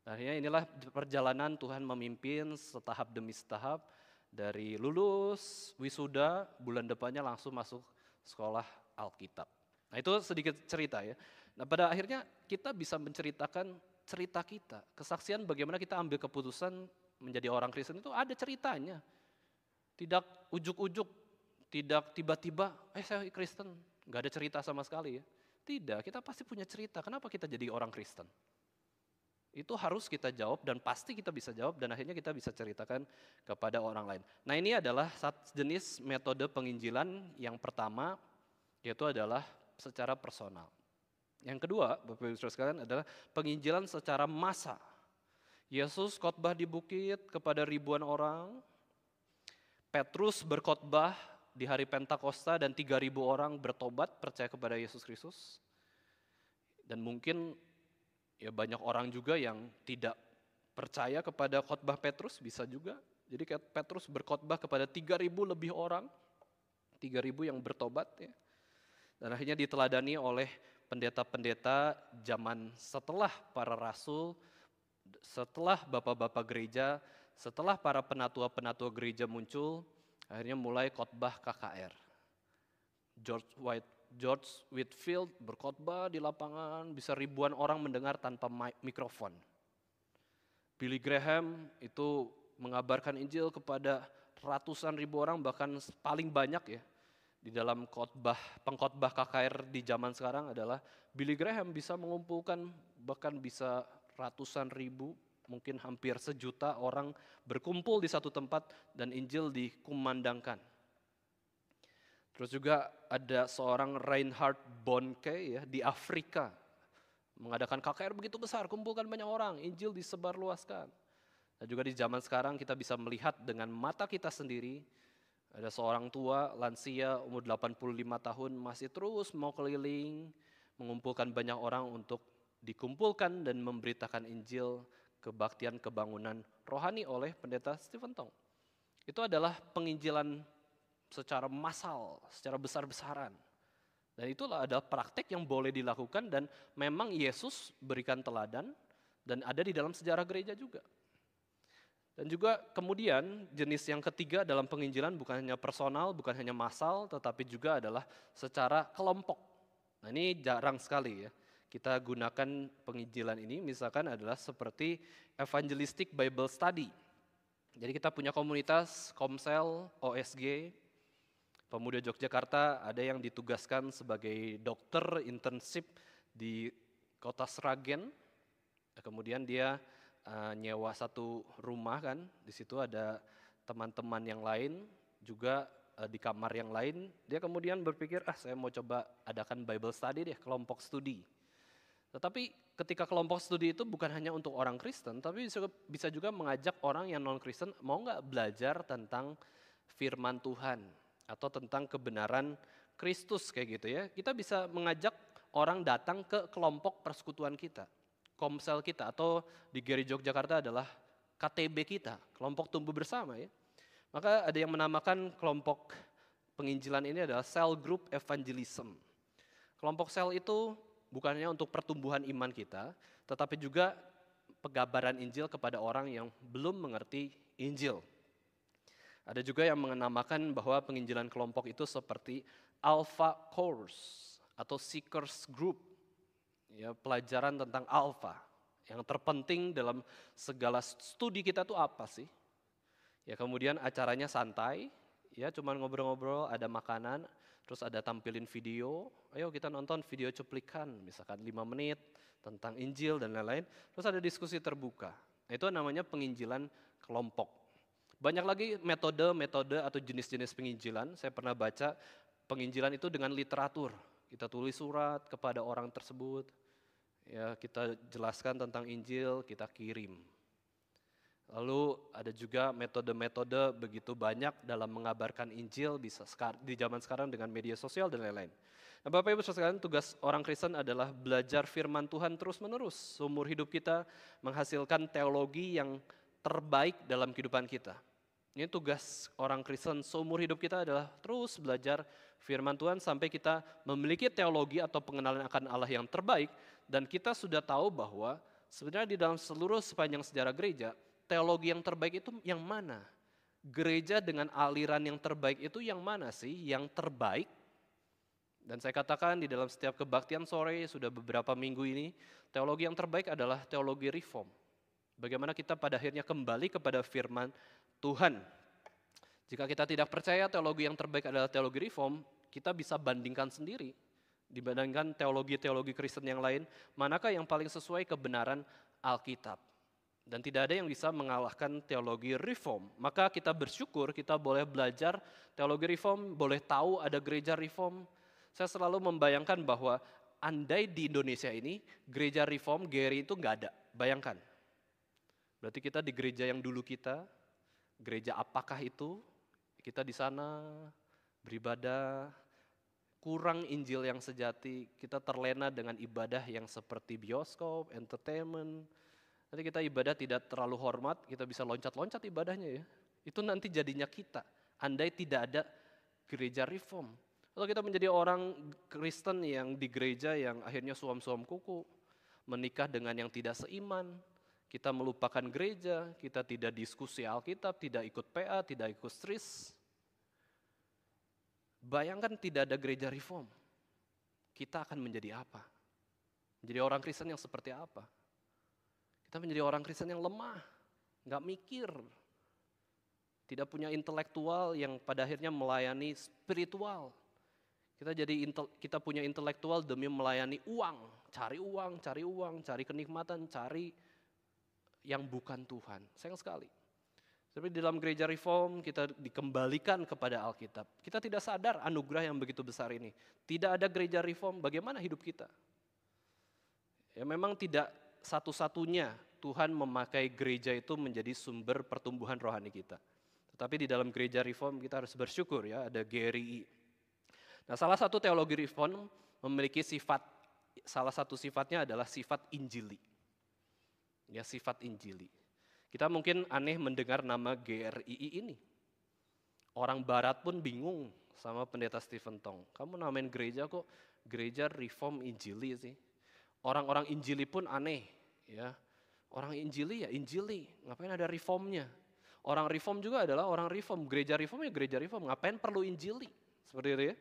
Akhirnya inilah perjalanan Tuhan memimpin setahap demi setahap, dari lulus, wisuda, bulan depannya langsung masuk sekolah Alkitab. Nah itu sedikit cerita ya. Nah pada akhirnya kita bisa menceritakan cerita kita, kesaksian bagaimana kita ambil keputusan menjadi orang Kristen itu ada ceritanya. Tidak ujuk-ujuk, tidak tiba-tiba, saya Kristen, nggak ada cerita sama sekali ya. Tidak, kita pasti punya cerita, kenapa kita jadi orang Kristen? Itu harus kita jawab dan pasti kita bisa jawab dan akhirnya kita bisa ceritakan kepada orang lain. Nah ini adalah jenis metode penginjilan yang pertama, yaitu adalah secara personal. Yang kedua, Bapak Ibu Saudara sekalian, adalah penginjilan secara massa. Yesus khotbah di bukit kepada ribuan orang, Petrus berkhotbah di hari Pentakosta dan 3.000 orang bertobat percaya kepada Yesus Kristus. Dan mungkin ya banyak orang juga yang tidak percaya kepada khotbah Petrus, bisa juga. Jadi Petrus berkhotbah kepada 3.000 lebih orang, 3.000 yang bertobat ya. Dan akhirnya diteladani oleh pendeta-pendeta zaman setelah para rasul, setelah bapak-bapak gereja, setelah para penatua-penatua gereja muncul, akhirnya mulai khotbah KKR. George Whitefield berkhotbah di lapangan, bisa ribuan orang mendengar tanpa mikrofon. Billy Graham itu mengabarkan Injil kepada ratusan ribu orang, bahkan paling banyak ya di dalam pengkhotbah KKR di zaman sekarang adalah Billy Graham bisa mengumpulkan bahkan bisa ratusan ribu, mungkin hampir 1 juta orang berkumpul di satu tempat dan Injil dikumandangkan. Terus juga ada seorang Reinhard Bonnke ya di Afrika mengadakan KKR begitu besar, kumpulkan banyak orang, Injil disebarluaskan. Dan juga di zaman sekarang kita bisa melihat dengan mata kita sendiri, ada seorang tua lansia umur 85 tahun masih terus mau keliling, mengumpulkan banyak orang untuk dikumpulkan dan memberitakan Injil, kebaktian kebangunan rohani oleh pendeta Stephen Tong. Itu adalah penginjilan secara massal, secara besar-besaran. Dan itulah adalah praktek yang boleh dilakukan dan memang Yesus berikan teladan dan ada di dalam sejarah gereja juga. Dan juga kemudian jenis yang ketiga dalam penginjilan bukan hanya personal, bukan hanya massal, tetapi juga adalah secara kelompok. Nah ini jarang sekali ya. Kita gunakan penginjilan ini misalkan adalah seperti evangelistic Bible study. Jadi kita punya komunitas, Komsel, OSG, Pemuda Yogyakarta ada yang ditugaskan sebagai dokter internship di kota Sragen. Kemudian dia nyewa satu rumah kan, di situ ada teman-teman yang lain juga di kamar yang lain. Dia kemudian berpikir, saya mau coba adakan Bible study deh, kelompok studi. Tetapi ketika kelompok studi itu bukan hanya untuk orang Kristen, tapi bisa juga mengajak orang yang non-Kristen mau nggak belajar tentang firman Tuhan atau tentang kebenaran Kristus kayak gitu ya. Kita bisa mengajak orang datang ke kelompok persekutuan kita, Komsel kita, atau di GRI Yogyakarta adalah KTB kita, kelompok tumbuh bersama ya. Maka ada yang menamakan kelompok penginjilan ini adalah cell group evangelism. Kelompok sel itu bukan hanya untuk pertumbuhan iman kita, tetapi juga pengabaran Injil kepada orang yang belum mengerti Injil. Ada juga yang menamakan bahwa penginjilan kelompok itu seperti Alpha Course atau Seekers Group, ya, pelajaran tentang alpha. Yang terpenting dalam segala studi kita itu apa sih? Ya kemudian acaranya santai, ya cuman ngobrol-ngobrol, ada makanan, terus ada tampilin video, ayo kita nonton video cuplikan, misalkan 5 menit tentang Injil dan lain-lain, terus ada diskusi terbuka. Itu namanya penginjilan kelompok. Banyak lagi metode-metode atau jenis-jenis penginjilan, saya pernah baca penginjilan itu dengan literatur. Kita tulis surat kepada orang tersebut, ya kita jelaskan tentang Injil, kita kirim. Lalu ada juga metode-metode begitu banyak dalam mengabarkan Injil bisa di zaman sekarang dengan media sosial dan lain-lain. Nah, Bapak Ibu sekalian, tugas orang Kristen adalah belajar firman Tuhan terus-menerus. Seumur hidup kita menghasilkan teologi yang terbaik dalam kehidupan kita. Ini tugas orang Kristen seumur hidup kita adalah terus belajar firman Tuhan sampai kita memiliki teologi atau pengenalan akan Allah yang terbaik. Dan kita sudah tahu bahwa sebenarnya di dalam seluruh sepanjang sejarah gereja, teologi yang terbaik itu yang mana? Gereja dengan aliran yang terbaik itu yang mana sih? Yang terbaik? Dan saya katakan di dalam setiap kebaktian sore sudah beberapa minggu ini, teologi yang terbaik adalah teologi reform. Bagaimana kita pada akhirnya kembali kepada firman Tuhan. Jika kita tidak percaya teologi yang terbaik adalah teologi reform, kita bisa bandingkan sendiri. Dibandingkan teologi-teologi Kristen yang lain, manakah yang paling sesuai kebenaran Alkitab. Dan tidak ada yang bisa mengalahkan teologi reform. Maka kita bersyukur kita boleh belajar teologi reform, boleh tahu ada gereja reform. Saya selalu membayangkan bahwa andai di Indonesia ini gereja reform, GRI itu nggak ada. Bayangkan. Berarti kita di gereja yang dulu kita, gereja apakah itu? Kita di sana beribadah, kurang Injil yang sejati, kita terlena dengan ibadah yang seperti bioskop, entertainment. Nanti kita ibadah tidak terlalu hormat, kita bisa loncat-loncat ibadahnya ya. Itu nanti jadinya kita, andai tidak ada gereja reform. Kalau kita menjadi orang Kristen yang di gereja yang akhirnya suam-suam kuku, menikah dengan yang tidak seiman, kita melupakan gereja, kita tidak diskusi Alkitab, tidak ikut PA, tidak ikut STRIS. Bayangkan tidak ada gereja reform, kita akan menjadi apa? Menjadi orang Kristen yang seperti apa? Kita menjadi orang Kristen yang lemah, nggak mikir, tidak punya intelektual yang pada akhirnya melayani spiritual. Kita punya intelektual demi melayani uang, cari kenikmatan, cari yang bukan Tuhan. Sayang sekali. Tapi di dalam gereja reform kita dikembalikan kepada Alkitab. Kita tidak sadar anugerah yang begitu besar ini. Tidak ada gereja reform, bagaimana hidup kita? Ya memang tidak satu-satunya Tuhan memakai gereja itu menjadi sumber pertumbuhan rohani kita. Tetapi di dalam gereja reform kita harus bersyukur ya, ada GRI. Nah, salah satu teologi reform memiliki salah satu sifatnya adalah sifat Injili. Ya, sifat Injili. Kita mungkin aneh mendengar nama GRII ini. Orang barat pun bingung sama pendeta Stephen Tong. Kamu namain gereja kok gereja Reform Injili sih. Orang-orang Injili pun aneh, ya. Orang Injili ya Injili, ngapain ada reformnya? Orang reform juga adalah orang reform, gereja reform ya gereja reform, ngapain perlu Injili? Seperti itu ya.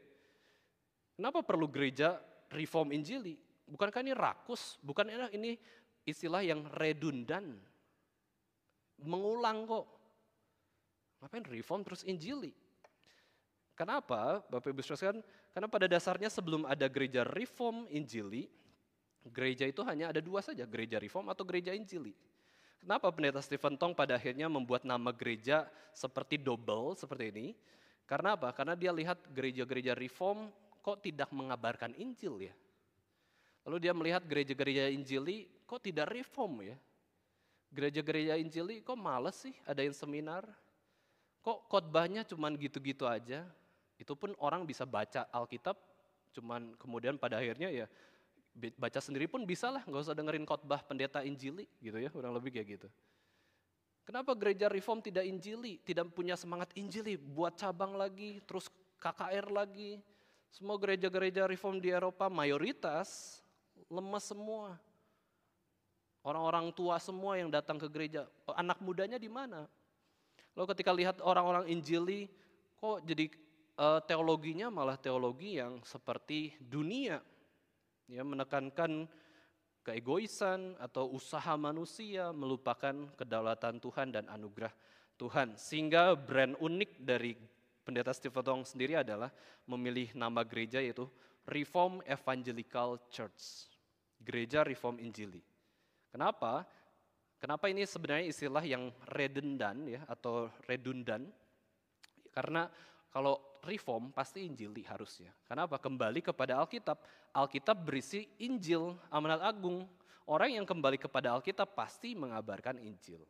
Kenapa perlu gereja reform Injili? Bukankah ini rakus? Bukan ini istilah yang redundan? Mengulang kok. Ngapain reform terus Injili? Kenapa Bapak Ibu sekalian? Karena pada dasarnya sebelum ada gereja reform Injili, gereja itu hanya ada dua saja, gereja reform atau gereja Injili. Kenapa pendeta Stephen Tong pada akhirnya membuat nama gereja seperti double, seperti ini? Karena apa? Karena dia lihat gereja-gereja reform kok tidak mengabarkan Injil ya. Lalu dia melihat gereja-gereja Injili kok tidak reform ya. Gereja-gereja Injili kok males sih adain seminar. Kok khotbahnya cuman gitu-gitu aja. Itu pun orang bisa baca Alkitab, cuman kemudian pada akhirnya ya baca sendiri pun bisa lah, nggak usah dengerin khotbah pendeta Injili gitu ya, kurang lebih kayak gitu. Kenapa gereja reform tidak Injili, tidak punya semangat Injili, buat cabang lagi, terus KKR lagi. Semua gereja-gereja reform di Eropa mayoritas lemas semua. Orang-orang tua semua yang datang ke gereja, anak mudanya di mana? Lalu ketika lihat orang-orang Injili, kok jadi teologinya malah teologi yang seperti dunia. Ya, menekankan keegoisan atau usaha manusia, melupakan kedaulatan Tuhan dan anugerah Tuhan. Sehingga brand unik dari Pendeta Stephen Tong sendiri adalah memilih nama gereja yaitu Reform Evangelical Church. Gereja Reform Injili. Kenapa? Kenapa ini sebenarnya istilah yang redundan ya atau redundan? Karena kalau reform pasti Injili harusnya. Kenapa? Kembali kepada Alkitab. Alkitab berisi Injil, amanat agung. Orang yang kembali kepada Alkitab pasti mengabarkan Injil.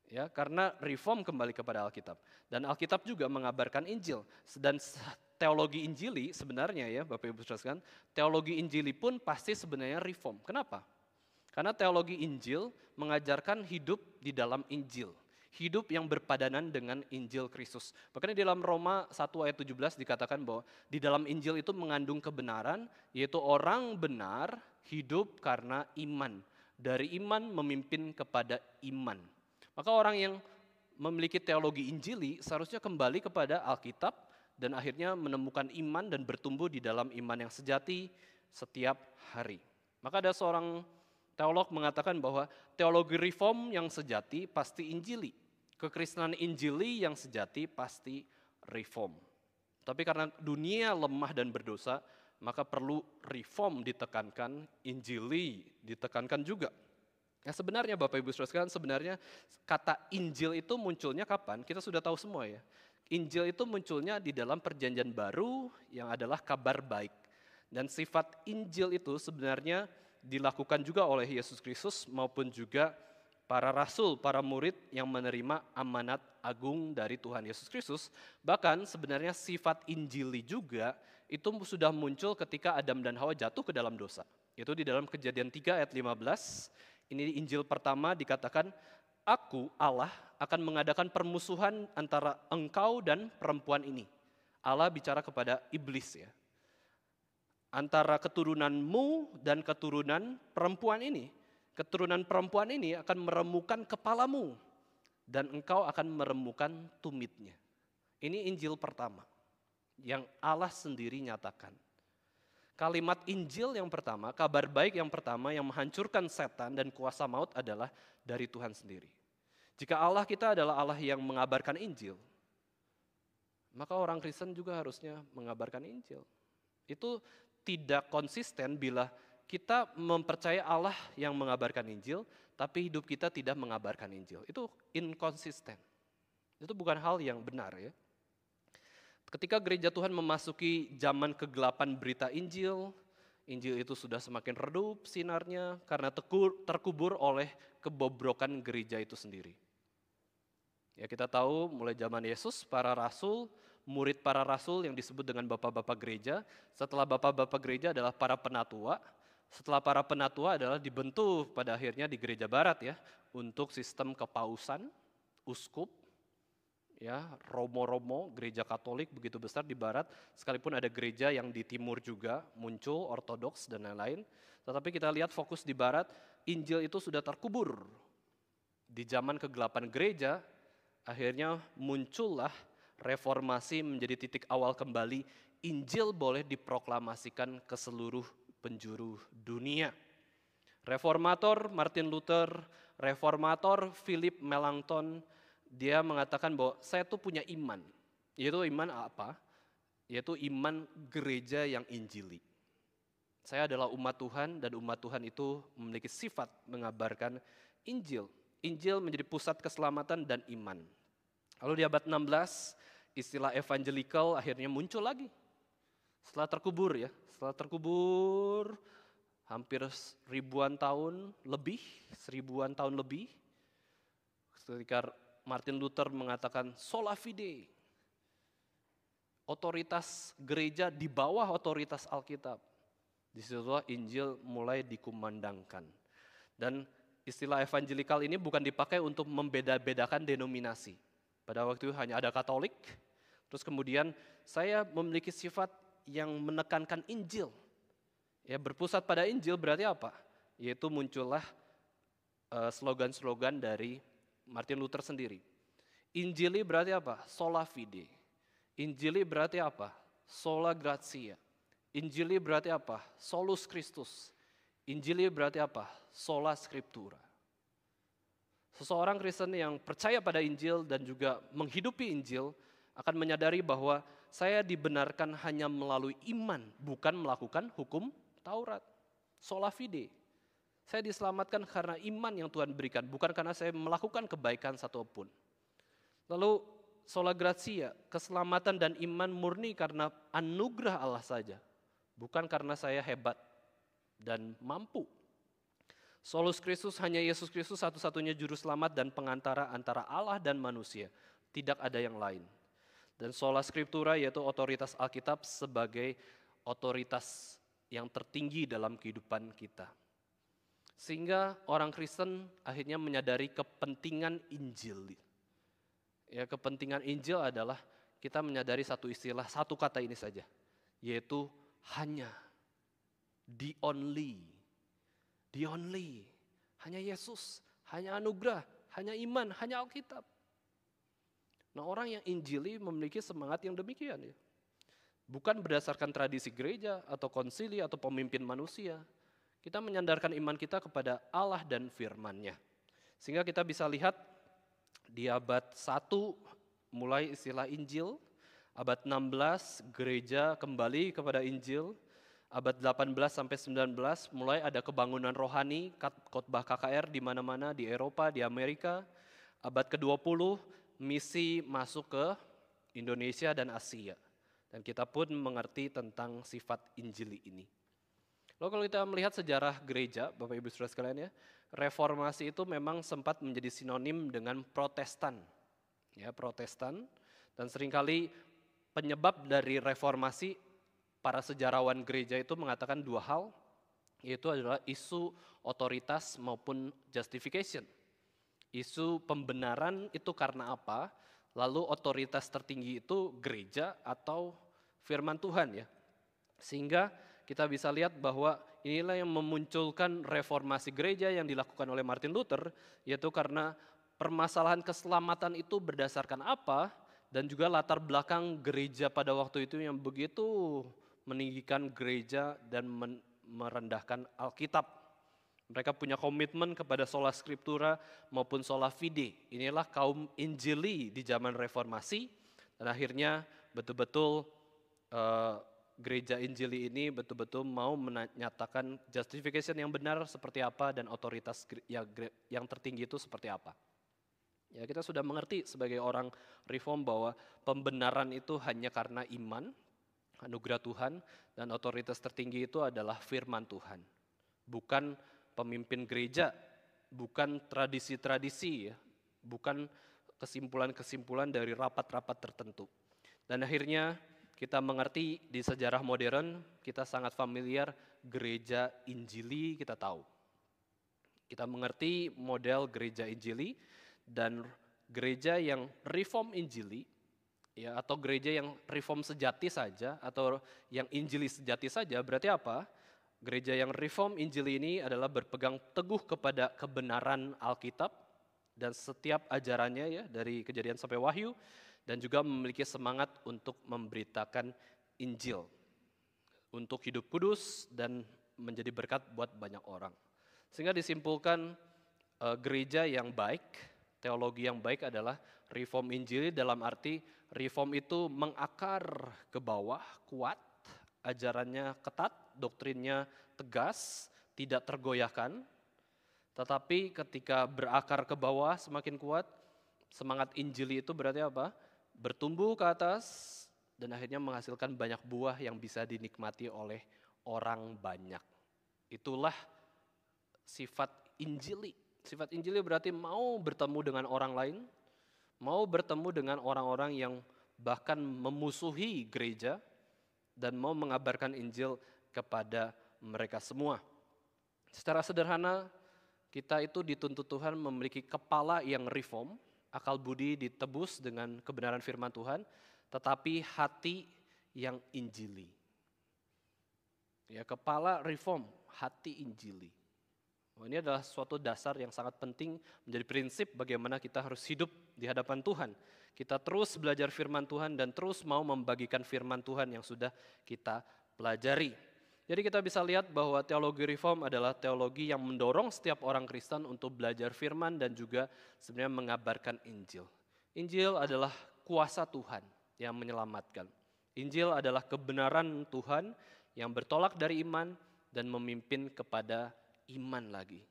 Ya, karena reform kembali kepada Alkitab dan Alkitab juga mengabarkan Injil. Dan teologi Injili sebenarnya ya Bapak Ibu sekalian, teologi Injili pun pasti sebenarnya reform. Kenapa? Karena teologi Injil mengajarkan hidup di dalam Injil. Hidup yang berpadanan dengan Injil Kristus. Makanya di dalam Roma 1 ayat 17 dikatakan bahwa di dalam Injil itu mengandung kebenaran, yaitu orang benar hidup karena iman. Dari iman memimpin kepada iman. Maka orang yang memiliki teologi Injili seharusnya kembali kepada Alkitab dan akhirnya menemukan iman dan bertumbuh di dalam iman yang sejati setiap hari. Maka ada seorang teolog mengatakan bahwa teologi reform yang sejati pasti Injili. Kekristenan Injili yang sejati pasti reform. Tapi karena dunia lemah dan berdosa, maka perlu reform ditekankan, Injili ditekankan juga. Ya sebenarnya Bapak Ibu Saudara sekalian, sebenarnya kata Injil itu munculnya kapan? Kita sudah tahu semua ya. Injil itu munculnya di dalam perjanjian baru yang adalah kabar baik. Dan sifat Injil itu sebenarnya dilakukan juga oleh Yesus Kristus maupun juga para rasul, para murid yang menerima amanat agung dari Tuhan Yesus Kristus. Bahkan sebenarnya sifat Injili juga itu sudah muncul ketika Adam dan Hawa jatuh ke dalam dosa. Itu di dalam Kejadian 3 ayat 15. Ini Injil pertama dikatakan, Aku, Allah, akan mengadakan permusuhan antara engkau dan perempuan ini. Allah bicara kepada iblis ya. Antara keturunanmu dan keturunan perempuan ini. Keturunan perempuan ini akan meremukan kepalamu. Dan engkau akan meremukan tumitnya. Ini Injil pertama. Yang Allah sendiri nyatakan. Kalimat Injil yang pertama, kabar baik yang pertama yang menghancurkan setan dan kuasa maut adalah dari Tuhan sendiri. Jika Allah kita adalah Allah yang mengabarkan Injil, maka orang Kristen juga harusnya mengabarkan Injil. Itu tidak konsisten bila kita mempercayai Allah yang mengabarkan Injil, tapi hidup kita tidak mengabarkan Injil. Itu inkonsisten. Itu bukan hal yang benar ya. Ketika gereja Tuhan memasuki zaman kegelapan berita Injil, Injil itu sudah semakin redup sinarnya karena terkubur oleh kebobrokan gereja itu sendiri. Ya kita tahu mulai zaman Yesus, para rasul, murid para rasul yang disebut dengan bapak-bapak gereja, setelah bapak-bapak gereja adalah para penatua, setelah para penatua adalah dibentuk pada akhirnya di gereja barat ya, untuk sistem kepausan, uskup, ya romo-romo gereja Katolik begitu besar di barat, sekalipun ada gereja yang di timur juga muncul ortodoks dan lain-lain, tetapi kita lihat fokus di barat, Injil itu sudah terkubur. Di zaman kegelapan gereja, akhirnya muncullah reformasi menjadi titik awal kembali Injil boleh diproklamasikan ke seluruh penjuru dunia. Reformator Martin Luther, reformator Philip Melanchthon, dia mengatakan bahwa saya tuh punya iman. Yaitu iman apa? Yaitu iman gereja yang injili. Saya adalah umat Tuhan dan umat Tuhan itu memiliki sifat mengabarkan Injil. Injil menjadi pusat keselamatan dan iman. Lalu di abad 16, istilah evangelical akhirnya muncul lagi. Setelah terkubur ya, setelah terkubur hampir seribuan tahun lebih, ketika Martin Luther mengatakan sola fide, otoritas gereja di bawah otoritas Alkitab. Disitulah Injil mulai dikumandangkan. Dan istilah evangelikal ini bukan dipakai untuk membeda-bedakan denominasi. Pada waktu itu hanya ada Katolik, terus kemudian saya memiliki sifat yang menekankan Injil. Ya, berpusat pada Injil berarti apa? Yaitu muncullah slogan-slogan dari Martin Luther sendiri. Injili berarti apa? Sola fide. Injili berarti apa? Sola gratia. Injili berarti apa? Solus Christus. Injili berarti apa? Sola scriptura. Seseorang Kristen yang percaya pada Injil dan juga menghidupi Injil akan menyadari bahwa saya dibenarkan hanya melalui iman, bukan melakukan hukum Taurat. Sola fide. Saya diselamatkan karena iman yang Tuhan berikan, bukan karena saya melakukan kebaikan satupun. Lalu sola gratia, keselamatan dan iman murni karena anugerah Allah saja, bukan karena saya hebat dan mampu. Solus Kristus, hanya Yesus Kristus satu-satunya juru selamat dan pengantara antara Allah dan manusia. Tidak ada yang lain. Dan sola scriptura yaitu otoritas Alkitab sebagai otoritas yang tertinggi dalam kehidupan kita. Sehingga orang Kristen akhirnya menyadari kepentingan Injil. Ya, kepentingan Injil adalah kita menyadari satu istilah, satu kata ini saja, yaitu hanya, the only, hanya Yesus, hanya anugerah, hanya iman, hanya Alkitab. Nah, orang yang Injili memiliki semangat yang demikian ya. Bukan berdasarkan tradisi gereja atau konsili atau pemimpin manusia. Kita menyandarkan iman kita kepada Allah dan firman-Nya. Sehingga kita bisa lihat di abad 1 mulai istilah Injil, abad 16 gereja kembali kepada Injil, abad 18 sampai 19 mulai ada kebangunan rohani, khotbah KKR di mana-mana di Eropa, di Amerika. Abad ke-20 misi masuk ke Indonesia dan Asia. Dan kita pun mengerti tentang sifat Injili ini. Lalu kalau kita melihat sejarah gereja, Bapak Ibu Saudara sekalian ya, reformasi itu memang sempat menjadi sinonim dengan Protestan. Ya, Protestan, dan seringkali penyebab dari reformasi para sejarawan gereja itu mengatakan dua hal, yaitu adalah isu otoritas maupun justification. Isu pembenaran itu karena apa, lalu otoritas tertinggi itu gereja atau firman Tuhan ya. Sehingga kita bisa lihat bahwa inilah yang memunculkan reformasi gereja yang dilakukan oleh Martin Luther, yaitu karena permasalahan keselamatan itu berdasarkan apa, dan juga latar belakang gereja pada waktu itu yang begitu meninggikan gereja dan merendahkan Alkitab. Mereka punya komitmen kepada sola scriptura maupun sola fide. Inilah kaum Injili di zaman reformasi, dan akhirnya betul-betul gereja Injili ini betul-betul mau menyatakan justification yang benar seperti apa dan otoritas yang tertinggi itu seperti apa. Ya, kita sudah mengerti sebagai orang reform bahwa pembenaran itu hanya karena iman, anugerah Tuhan, dan otoritas tertinggi itu adalah firman Tuhan. Bukan pemimpin gereja, bukan tradisi-tradisi ya, bukan kesimpulan-kesimpulan dari rapat-rapat tertentu. Dan akhirnya kita mengerti di sejarah modern, kita sangat familiar gereja Injili, kita tahu. Kita mengerti model gereja Injili dan gereja yang reform Injili, ya, atau gereja yang reform sejati saja atau yang Injili sejati saja, berarti apa? Gereja yang reform Injili ini adalah berpegang teguh kepada kebenaran Alkitab dan setiap ajarannya ya dari Kejadian sampai Wahyu, dan juga memiliki semangat untuk memberitakan Injil, untuk hidup kudus dan menjadi berkat buat banyak orang. Sehingga disimpulkan gereja yang baik, teologi yang baik adalah reform Injili, dalam arti reform itu mengakar ke bawah, kuat, ajarannya ketat, doktrinnya tegas, tidak tergoyahkan. Tetapi ketika berakar ke bawah semakin kuat, semangat Injili itu berarti apa? Bertumbuh ke atas dan akhirnya menghasilkan banyak buah yang bisa dinikmati oleh orang banyak. Itulah sifat Injili. Sifat Injili berarti mau bertemu dengan orang lain, mau bertemu dengan orang-orang yang bahkan memusuhi gereja, dan mau mengabarkan Injil kepada mereka semua. Secara sederhana, kita itu dituntut Tuhan memiliki kepala yang reform, akal budi ditebus dengan kebenaran firman Tuhan, tetapi hati yang Injili. Ya, kepala reform, hati Injili. Ini adalah suatu dasar yang sangat penting, menjadi prinsip bagaimana kita harus hidup di hadapan Tuhan. Kita terus belajar firman Tuhan dan terus mau membagikan firman Tuhan yang sudah kita pelajari. Jadi kita bisa lihat bahwa teologi reform adalah teologi yang mendorong setiap orang Kristen untuk belajar firman dan juga sebenarnya mengabarkan Injil. Injil adalah kuasa Tuhan. yang menyelamatkan. Injil adalah kebenaran Tuhan yang bertolak dari iman dan memimpin kepada iman lagi.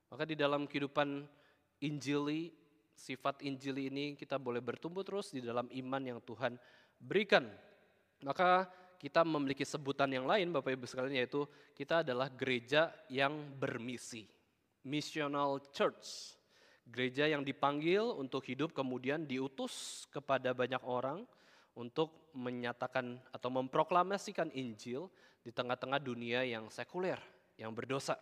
Maka di dalam kehidupan Injili, sifat Injili ini kita boleh bertumbuh terus di dalam iman yang Tuhan berikan. Maka kita memiliki sebutan yang lain Bapak Ibu sekalian, yaitu kita adalah gereja yang bermisi. Missional Church. Gereja yang dipanggil untuk hidup kemudian diutus kepada banyak orang untuk menyatakan atau memproklamasikan Injil di tengah-tengah dunia yang sekuler, yang berdosa.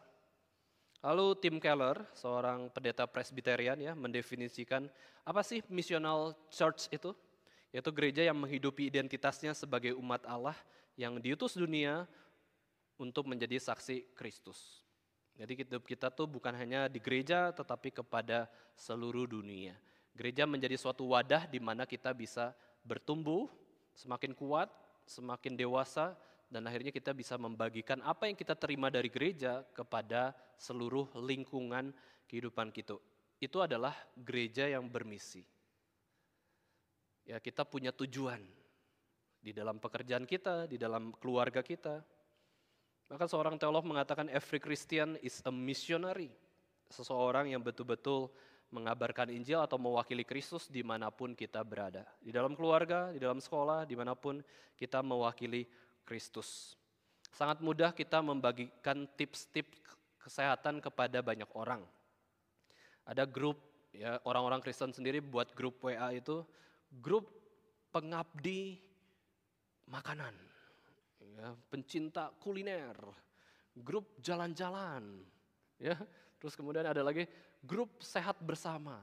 Lalu Tim Keller, seorang pendeta Presbyterian ya, mendefinisikan apa sih missional church itu? Yaitu gereja yang menghidupi identitasnya sebagai umat Allah yang diutus dunia untuk menjadi saksi Kristus. Jadi hidup kita tuh bukan hanya di gereja tetapi kepada seluruh dunia. Gereja menjadi suatu wadah di mana kita bisa bertumbuh, semakin kuat, semakin dewasa, dan akhirnya kita bisa membagikan apa yang kita terima dari gereja kepada seluruh lingkungan kehidupan kita. Itu adalah gereja yang bermisi. Ya, kita punya tujuan di dalam pekerjaan kita, di dalam keluarga kita. Maka seorang teolog mengatakan every Christian is a missionary. Seseorang yang betul-betul mengabarkan Injil atau mewakili Kristus dimanapun kita berada. Di dalam keluarga, di dalam sekolah, dimanapun kita mewakili Kristus. Sangat mudah kita membagikan tips-tips kesehatan kepada banyak orang. Ada grup, ya orang-orang Kristen sendiri buat grup WA itu, grup pengabdi makanan, ya, pencinta kuliner, grup jalan-jalan, ya. Terus kemudian ada lagi grup sehat bersama.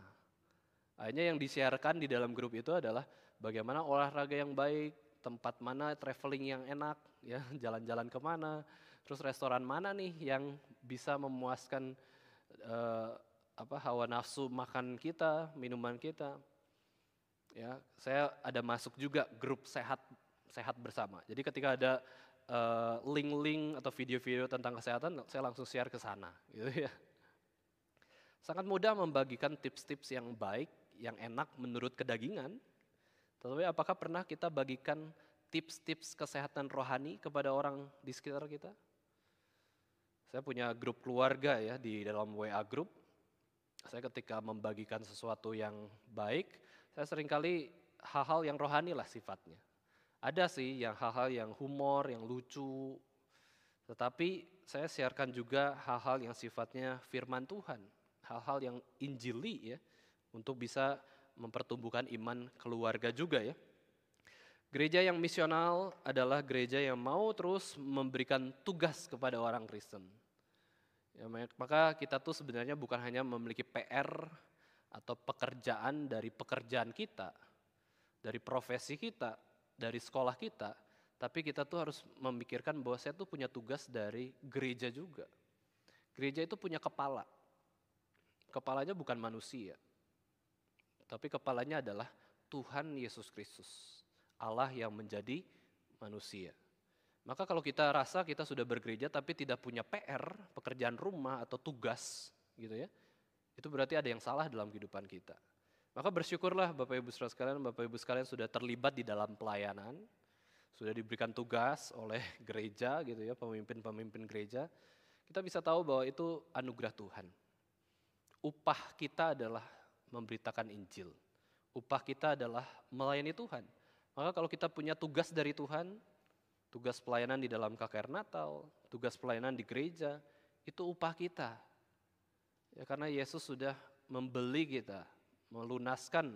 Akhirnya yang disiarkan di dalam grup itu adalah bagaimana olahraga yang baik, tempat mana traveling yang enak, ya jalan-jalan kemana, terus restoran mana nih yang bisa memuaskan hawa nafsu makan kita, minuman kita. Ya, saya ada masuk juga grup sehat bersama. Jadi ketika ada link-link atau video-video tentang kesehatan, saya langsung share ke sana, gitu ya. Sangat mudah membagikan tips-tips yang baik, yang enak menurut kedagingan. Tetapi apakah pernah kita bagikan tips-tips kesehatan rohani kepada orang di sekitar kita? Saya punya grup keluarga ya di dalam WA group. Saya ketika membagikan sesuatu yang baik, saya seringkali hal-hal yang rohani lah sifatnya. Ada sih yang hal-hal yang humor, yang lucu, tetapi saya siarkan juga hal-hal yang sifatnya firman Tuhan, hal-hal yang injili ya, untuk bisa mempertumbuhkan iman keluarga juga ya. Gereja yang misional adalah gereja yang mau terus memberikan tugas kepada orang Kristen. Ya, maka kita tuh sebenarnya bukan hanya memiliki PR atau pekerjaan dari pekerjaan kita, dari profesi kita, dari sekolah kita, tapi kita tuh harus memikirkan bahwa saya tuh punya tugas dari gereja juga. Gereja itu punya kepala. Kepalanya bukan manusia, tapi kepalanya adalah Tuhan Yesus Kristus, Allah yang menjadi manusia. Maka kalau kita rasa kita sudah bergereja tapi tidak punya PR, pekerjaan rumah atau tugas gitu ya, itu berarti ada yang salah dalam kehidupan kita. Maka bersyukurlah Bapak Ibu Saudara sekalian, Bapak Ibu sekalian sudah terlibat di dalam pelayanan, sudah diberikan tugas oleh gereja gitu ya, pemimpin-pemimpin gereja. Kita bisa tahu bahwa itu anugerah Tuhan. Upah kita adalah memberitakan Injil. Upah kita adalah melayani Tuhan. Maka kalau kita punya tugas dari Tuhan, tugas pelayanan di dalam KKR Natal, tugas pelayanan di gereja, itu upah kita. Ya, karena Yesus sudah membeli kita, melunaskan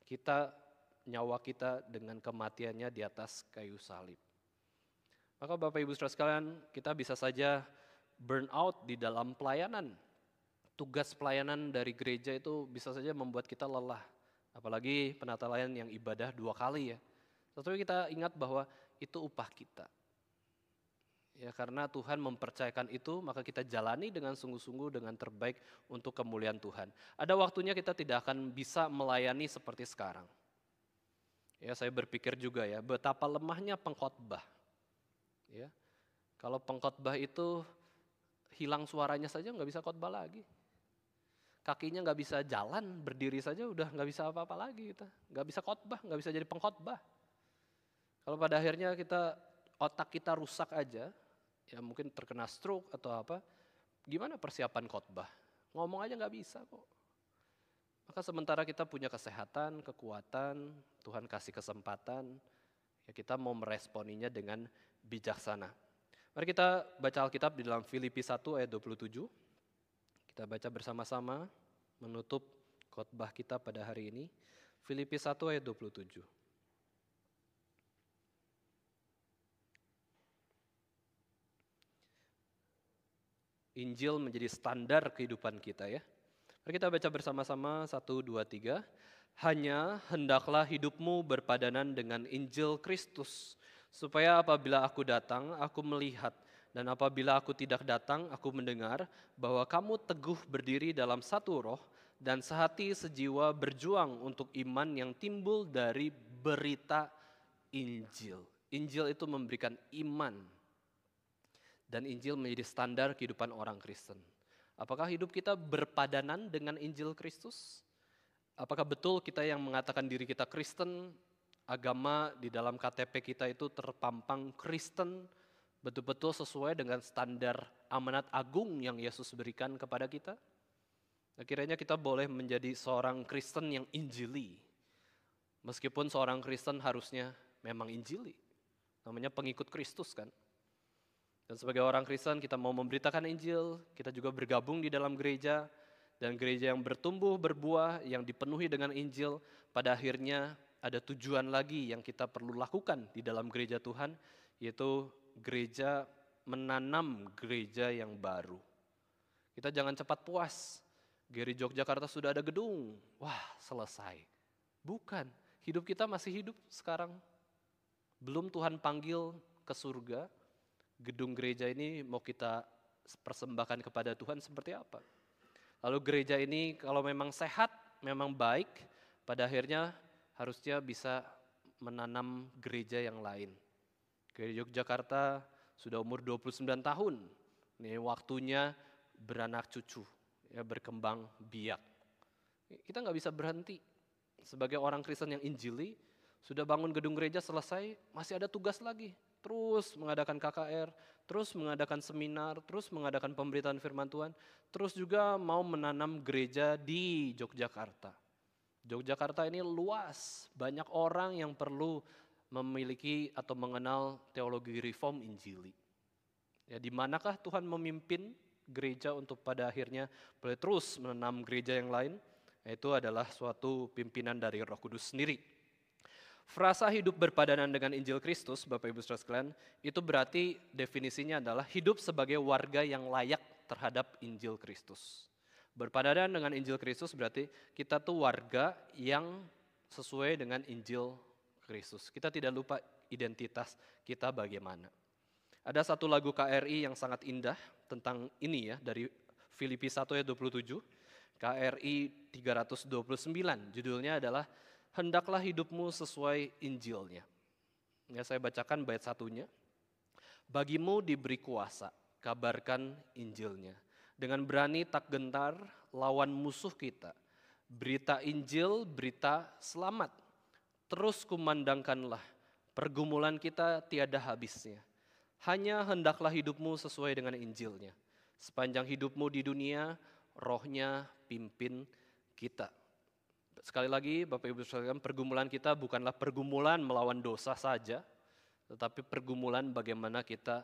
kita, nyawa kita dengan kematiannya di atas kayu salib. Maka Bapak Ibu Saudara sekalian, kita bisa saja burn out di dalam pelayanan. Tugas pelayanan dari gereja itu bisa saja membuat kita lelah. Apalagi penata layan yang ibadah 2 kali ya. Tetapi kita ingat bahwa itu upah kita. Ya, karena Tuhan mempercayakan itu, maka kita jalani dengan sungguh-sungguh, dengan terbaik untuk kemuliaan Tuhan. Ada waktunya kita tidak akan bisa melayani seperti sekarang. Ya, saya berpikir juga ya, betapa lemahnya pengkhotbah. Ya, kalau pengkhotbah itu hilang suaranya saja nggak bisa khotbah lagi. kakinya nggak bisa jalan, berdiri saja udah nggak bisa apa-apa lagi kita. Nggak bisa khotbah, nggak bisa jadi pengkhotbah. Kalau pada akhirnya otak kita rusak aja, ya mungkin terkena stroke atau apa, gimana persiapan khotbah? Ngomong aja nggak bisa kok. Maka sementara kita punya kesehatan, kekuatan, Tuhan kasih kesempatan, ya kita mau meresponinya dengan bijaksana. Mari kita baca Alkitab di dalam Filipi 1 ayat 27. Kita baca bersama-sama menutup khotbah kita pada hari ini. Filipi 1 ayat 27. Injil menjadi standar kehidupan kita ya. Mari kita baca bersama-sama 1, 2, 3. Hanya hendaklah hidupmu berpadanan dengan Injil Kristus, supaya apabila aku datang, aku melihat, dan apabila aku tidak datang, aku mendengar bahwa kamu teguh berdiri dalam satu roh, dan sehati sejiwa berjuang untuk iman yang timbul dari berita Injil. Injil itu memberikan iman, dan Injil menjadi standar kehidupan orang Kristen. Apakah hidup kita berpadanan dengan Injil Kristus? Apakah betul kita yang mengatakan diri kita Kristen, agama di dalam KTP kita itu terpampang Kristen, betul-betul sesuai dengan standar amanat agung yang Yesus berikan kepada kita? Nah, kiranya kita boleh menjadi seorang Kristen yang injili. Meskipun seorang Kristen harusnya memang injili, namanya pengikut Kristus kan. Dan sebagai orang Kristen kita mau memberitakan Injil, kita juga bergabung di dalam gereja, dan gereja yang bertumbuh, berbuah, yang dipenuhi dengan Injil, pada akhirnya ada tujuan lagi yang kita perlu lakukan di dalam gereja Tuhan, yaitu gereja menanam gereja yang baru. Kita jangan cepat puas, GRI Yogyakarta sudah ada gedung, wah selesai. Bukan, hidup kita masih hidup sekarang. Belum Tuhan panggil ke surga, gedung gereja ini mau kita persembahkan kepada Tuhan seperti apa. Lalu gereja ini kalau memang sehat, memang baik, pada akhirnya harusnya bisa menanam gereja yang lain. GRI Yogyakarta sudah umur 29 tahun, ini waktunya beranak cucu, ya berkembang biak. Kita nggak bisa berhenti. Sebagai orang Kristen yang injili, sudah bangun gedung gereja selesai, masih ada tugas lagi. Terus mengadakan KKR, terus mengadakan seminar, terus mengadakan pemberitaan firman Tuhan, terus juga mau menanam gereja di Yogyakarta. Yogyakarta ini luas, banyak orang yang perlu memiliki atau mengenal teologi reform Injili. Ya, di manakah Tuhan memimpin gereja untuk pada akhirnya boleh terus menanam gereja yang lain? Itu adalah suatu pimpinan dari Roh Kudus sendiri. Frasa hidup berpadanan dengan Injil Kristus, Bapak Ibu Saudara sekalian, itu berarti definisinya adalah hidup sebagai warga yang layak terhadap Injil Kristus. Berpadanan dengan Injil Kristus berarti kita tuh warga yang sesuai dengan Injil Kristus. Kita tidak lupa identitas kita bagaimana. Ada satu lagu KRI yang sangat indah tentang ini ya, dari Filipi 1 ayat 27, KRI 329, judulnya adalah Hendaklah hidupmu sesuai Injilnya. Ya, saya bacakan bait satunya. Bagimu diberi kuasa, kabarkan Injilnya. Dengan berani tak gentar, lawan musuh kita. Berita Injil, berita selamat. Terus kumandangkanlah, pergumulan kita tiada habisnya. Hanya hendaklah hidupmu sesuai dengan Injilnya. Sepanjang hidupmu di dunia, Rohnya pimpin kita. Sekali lagi Bapak Ibu sekalian, pergumulan kita bukanlah pergumulan melawan dosa saja, tetapi pergumulan bagaimana kita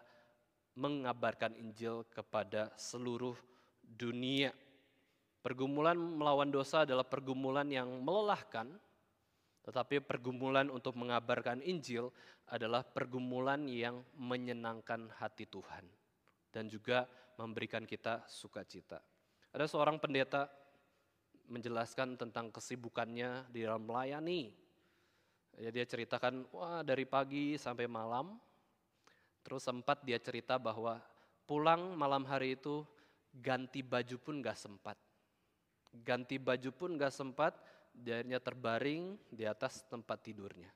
mengabarkan Injil kepada seluruh dunia. Pergumulan melawan dosa adalah pergumulan yang melelahkan, tetapi pergumulan untuk mengabarkan Injil adalah pergumulan yang menyenangkan hati Tuhan dan juga memberikan kita sukacita. Ada seorang pendeta menjelaskan tentang kesibukannya di dalam melayani. Ya, dia ceritakan, wah dari pagi sampai malam, terus sempat dia cerita bahwa pulang malam hari itu ganti baju pun gak sempat. Ganti baju pun gak sempat, dia terbaring di atas tempat tidurnya.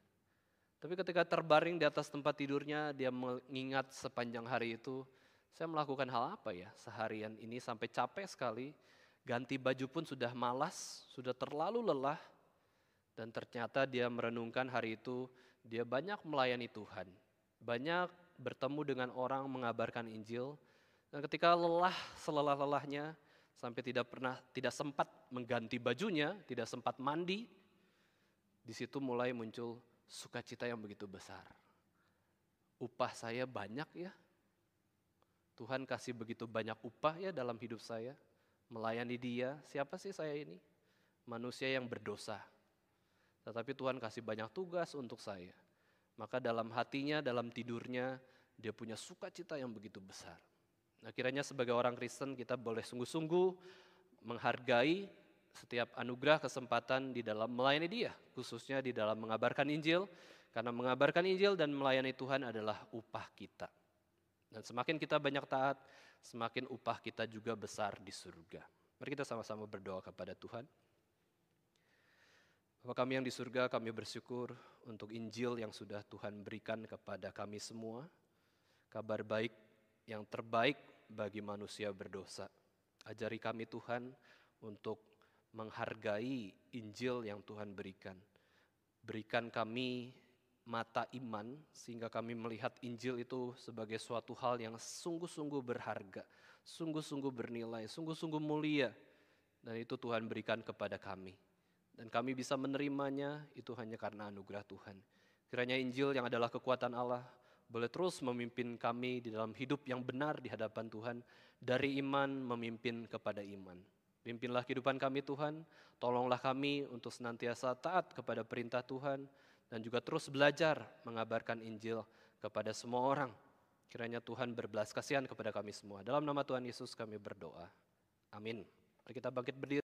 Tapi ketika terbaring di atas tempat tidurnya, dia mengingat sepanjang hari itu, saya melakukan hal apa ya seharian ini sampai capek sekali, ganti baju pun sudah malas, sudah terlalu lelah, dan ternyata dia merenungkan hari itu, dia banyak melayani Tuhan, banyak bertemu dengan orang mengabarkan Injil, dan ketika lelah selelah-lelahnya, sampai tidak sempat mengganti bajunya, tidak sempat mandi, di situ mulai muncul sukacita yang begitu besar. Upah saya banyak ya, Tuhan kasih begitu banyak upah ya dalam hidup saya, melayani Dia. Siapa sih saya ini? Manusia yang berdosa. Tetapi Tuhan kasih banyak tugas untuk saya. Maka dalam hatinya, dalam tidurnya, dia punya sukacita yang begitu besar. Nah, kiranya sebagai orang Kristen kita boleh sungguh-sungguh menghargai setiap anugerah kesempatan di dalam melayani Dia, khususnya di dalam mengabarkan Injil, karena mengabarkan Injil dan melayani Tuhan adalah upah kita. Dan semakin kita banyak taat, semakin upah kita juga besar di surga. Mari kita sama-sama berdoa kepada Tuhan. Bapa kami yang di surga, kami bersyukur untuk Injil yang sudah Tuhan berikan kepada kami semua. Kabar baik yang terbaik bagi manusia berdosa. Ajari kami Tuhan untuk menghargai Injil yang Tuhan berikan. Berikan kami mata iman sehingga kami melihat Injil itu sebagai suatu hal yang sungguh-sungguh berharga, sungguh-sungguh bernilai, sungguh-sungguh mulia. Dan itu Tuhan berikan kepada kami. Dan kami bisa menerimanya itu hanya karena anugerah Tuhan. Kiranya Injil yang adalah kekuatan Allah boleh terus memimpin kami di dalam hidup yang benar di hadapan Tuhan. Dari iman memimpin kepada iman. Pimpinlah kehidupan kami Tuhan, tolonglah kami untuk senantiasa taat kepada perintah Tuhan. Dan juga terus belajar mengabarkan Injil kepada semua orang. Kiranya Tuhan berbelas kasihan kepada kami semua. Dalam nama Tuhan Yesus kami berdoa. Amin. Mari kita bangkit berdiri.